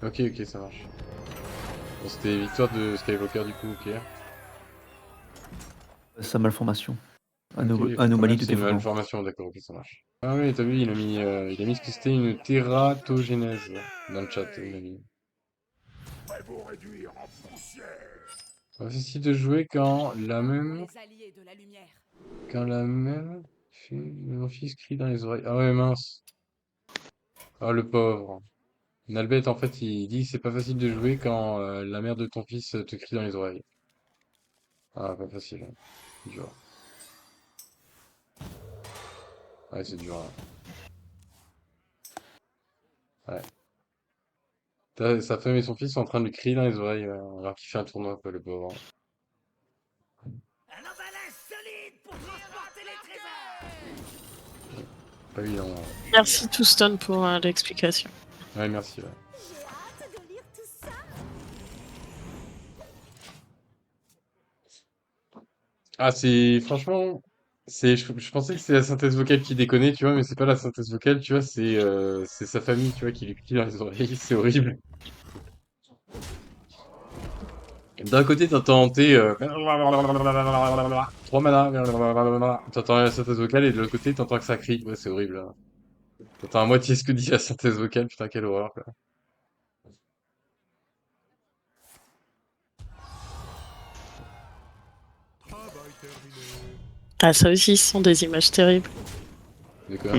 Ok, ok, ça marche. Bon, c'était victoire de Skywalker, du coup, ok. Sa malformation. Ok, Anomalie de c'est une développement. malformation, d'accord, ok, ça marche. Ah oui, t'as vu, il a mis ce que c'était une tératogénèse dans le chat, il a mis. Facile de jouer quand la même mon fils crie dans les oreilles. Ah ouais, mince. Ah, le pauvre. Nalbet, en fait, il dit c'est pas facile de jouer quand la mère de ton fils te crie dans les oreilles. Ah, pas facile, hein. Dur. Ouais, c'est dur, hein. Ouais. Sa femme et son fils sont en train de lui crier dans les oreilles alors qu'il fait un tournoi, quoi, le pauvre. Un emballage solide pour transporter les trésors. Pas évident, hein. Merci Touston pour l'explication. Ouais, merci. Ouais. J'ai hâte de lire tout ça. Ah, franchement, je pensais que c'était la synthèse vocale qui déconnait, tu vois, mais c'est pas la synthèse vocale, tu vois, c'est sa famille, tu vois, qui lui crie dans les oreilles, c'est horrible. D'un côté, t'entends hanter, 3 mana, t'entends la synthèse vocale, et de l'autre côté, t'entends que ça crie, ouais, c'est horrible, hein. T'entends à moitié ce que dit la synthèse vocale, putain, quelle horreur, quoi. Ah, ça aussi, ce sont des images terribles. De quoi?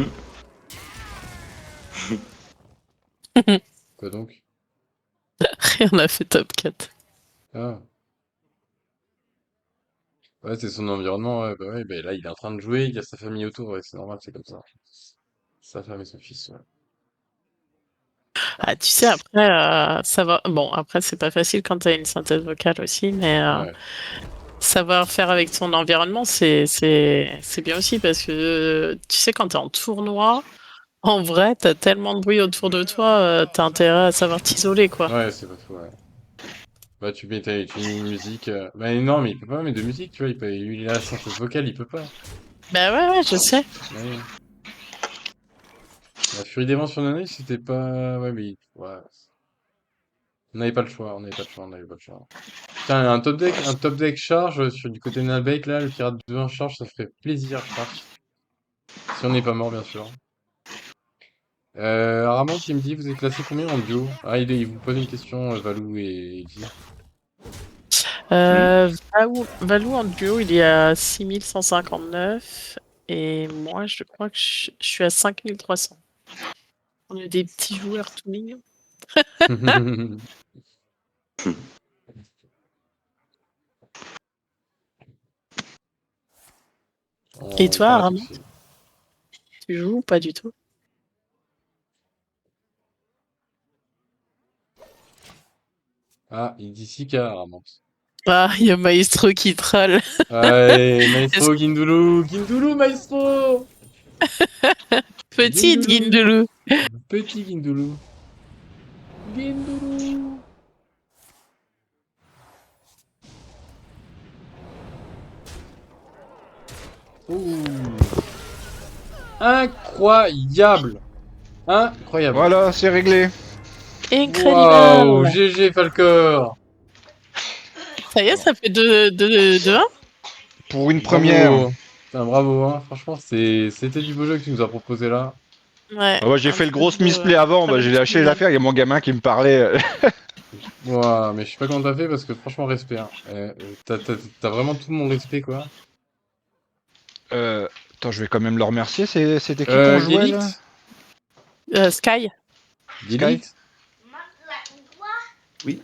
Quoi donc? Rien n'a fait top 4. Ah. Ouais, c'est son environnement, ouais, bah là, il est en train de jouer, il y a sa famille autour, ouais, c'est normal, c'est comme ça. Sa femme et son fils, ouais. Ah, tu sais, après, ça va. Bon, après, c'est pas facile quand t'as une synthèse vocale aussi, mais Ouais. savoir faire avec son environnement, c'est bien aussi parce que tu sais, quand t'es en tournoi, en vrai, t'as tellement de bruit autour de toi, t'as intérêt à savoir t'isoler, quoi. Ouais, c'est pas faux, ouais. Bah, tu mets une musique. Bah, non, mais il peut pas mettre de musique, tu vois. Il a la synthèse vocale, il peut pas. Bah ouais, je sais. Ouais. La Furie des Vents sur Nana, c'était pas. Ouais, mais. Ouais. On n'avait pas le choix, on n'avait pas le choix, on n'avait pas le choix. Putain, un top deck charge sur du côté de Nalbek, là, le pirate 2 en charge, ça ferait plaisir, je pense. Si on n'est pas mort, bien sûr. Ramon qui me dit, vous êtes classé combien en duo? Ah, il vous pose une question, Valou et Xi. Valou en duo, il est à 6159 et moi, je crois que je suis à 5300. On est des petits joueurs tout mignons. Et toi, Pas Ramon? tous. Tu joues ou pas du tout? Ah, il dit 6K, Ramos. Ah, il y a Maestro qui troll. Allez, Maestro Guindoulou, Guindoulou, Maestro! Petite Guindoulou. Guindoulou. Petit Guindoulou. Guindoulou. Ouh. Incroyable. Incroyable. Voilà, c'est réglé. Incroyable. Waouh, GG Falcor. Ça y est, ça fait 2-1. Pour une première. Bravo. Putain, bravo, hein. Franchement, c'était du beau jeu que tu nous as proposé là. Ouais. Moi, j'ai fait le gros misplay avant, bah, j'ai lâché l'affaire. Il y a mon gamin qui me parlait. Ouah, mais je sais pas comment t'as fait parce que franchement, respect. Hein. T'as vraiment tout mon respect, quoi. Attends, je vais quand même le remercier. C'était qui qu'on jouait là Sky. Guélite. Oui.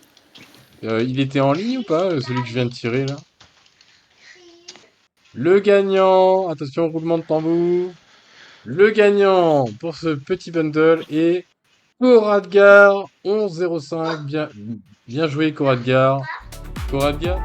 Il était en ligne ou pas, celui que je viens de tirer là? Le gagnant, attention, roulement de tambour. Le gagnant pour ce petit bundle est Koradgar 1105. Bien joué, Koradgar. Koradgar.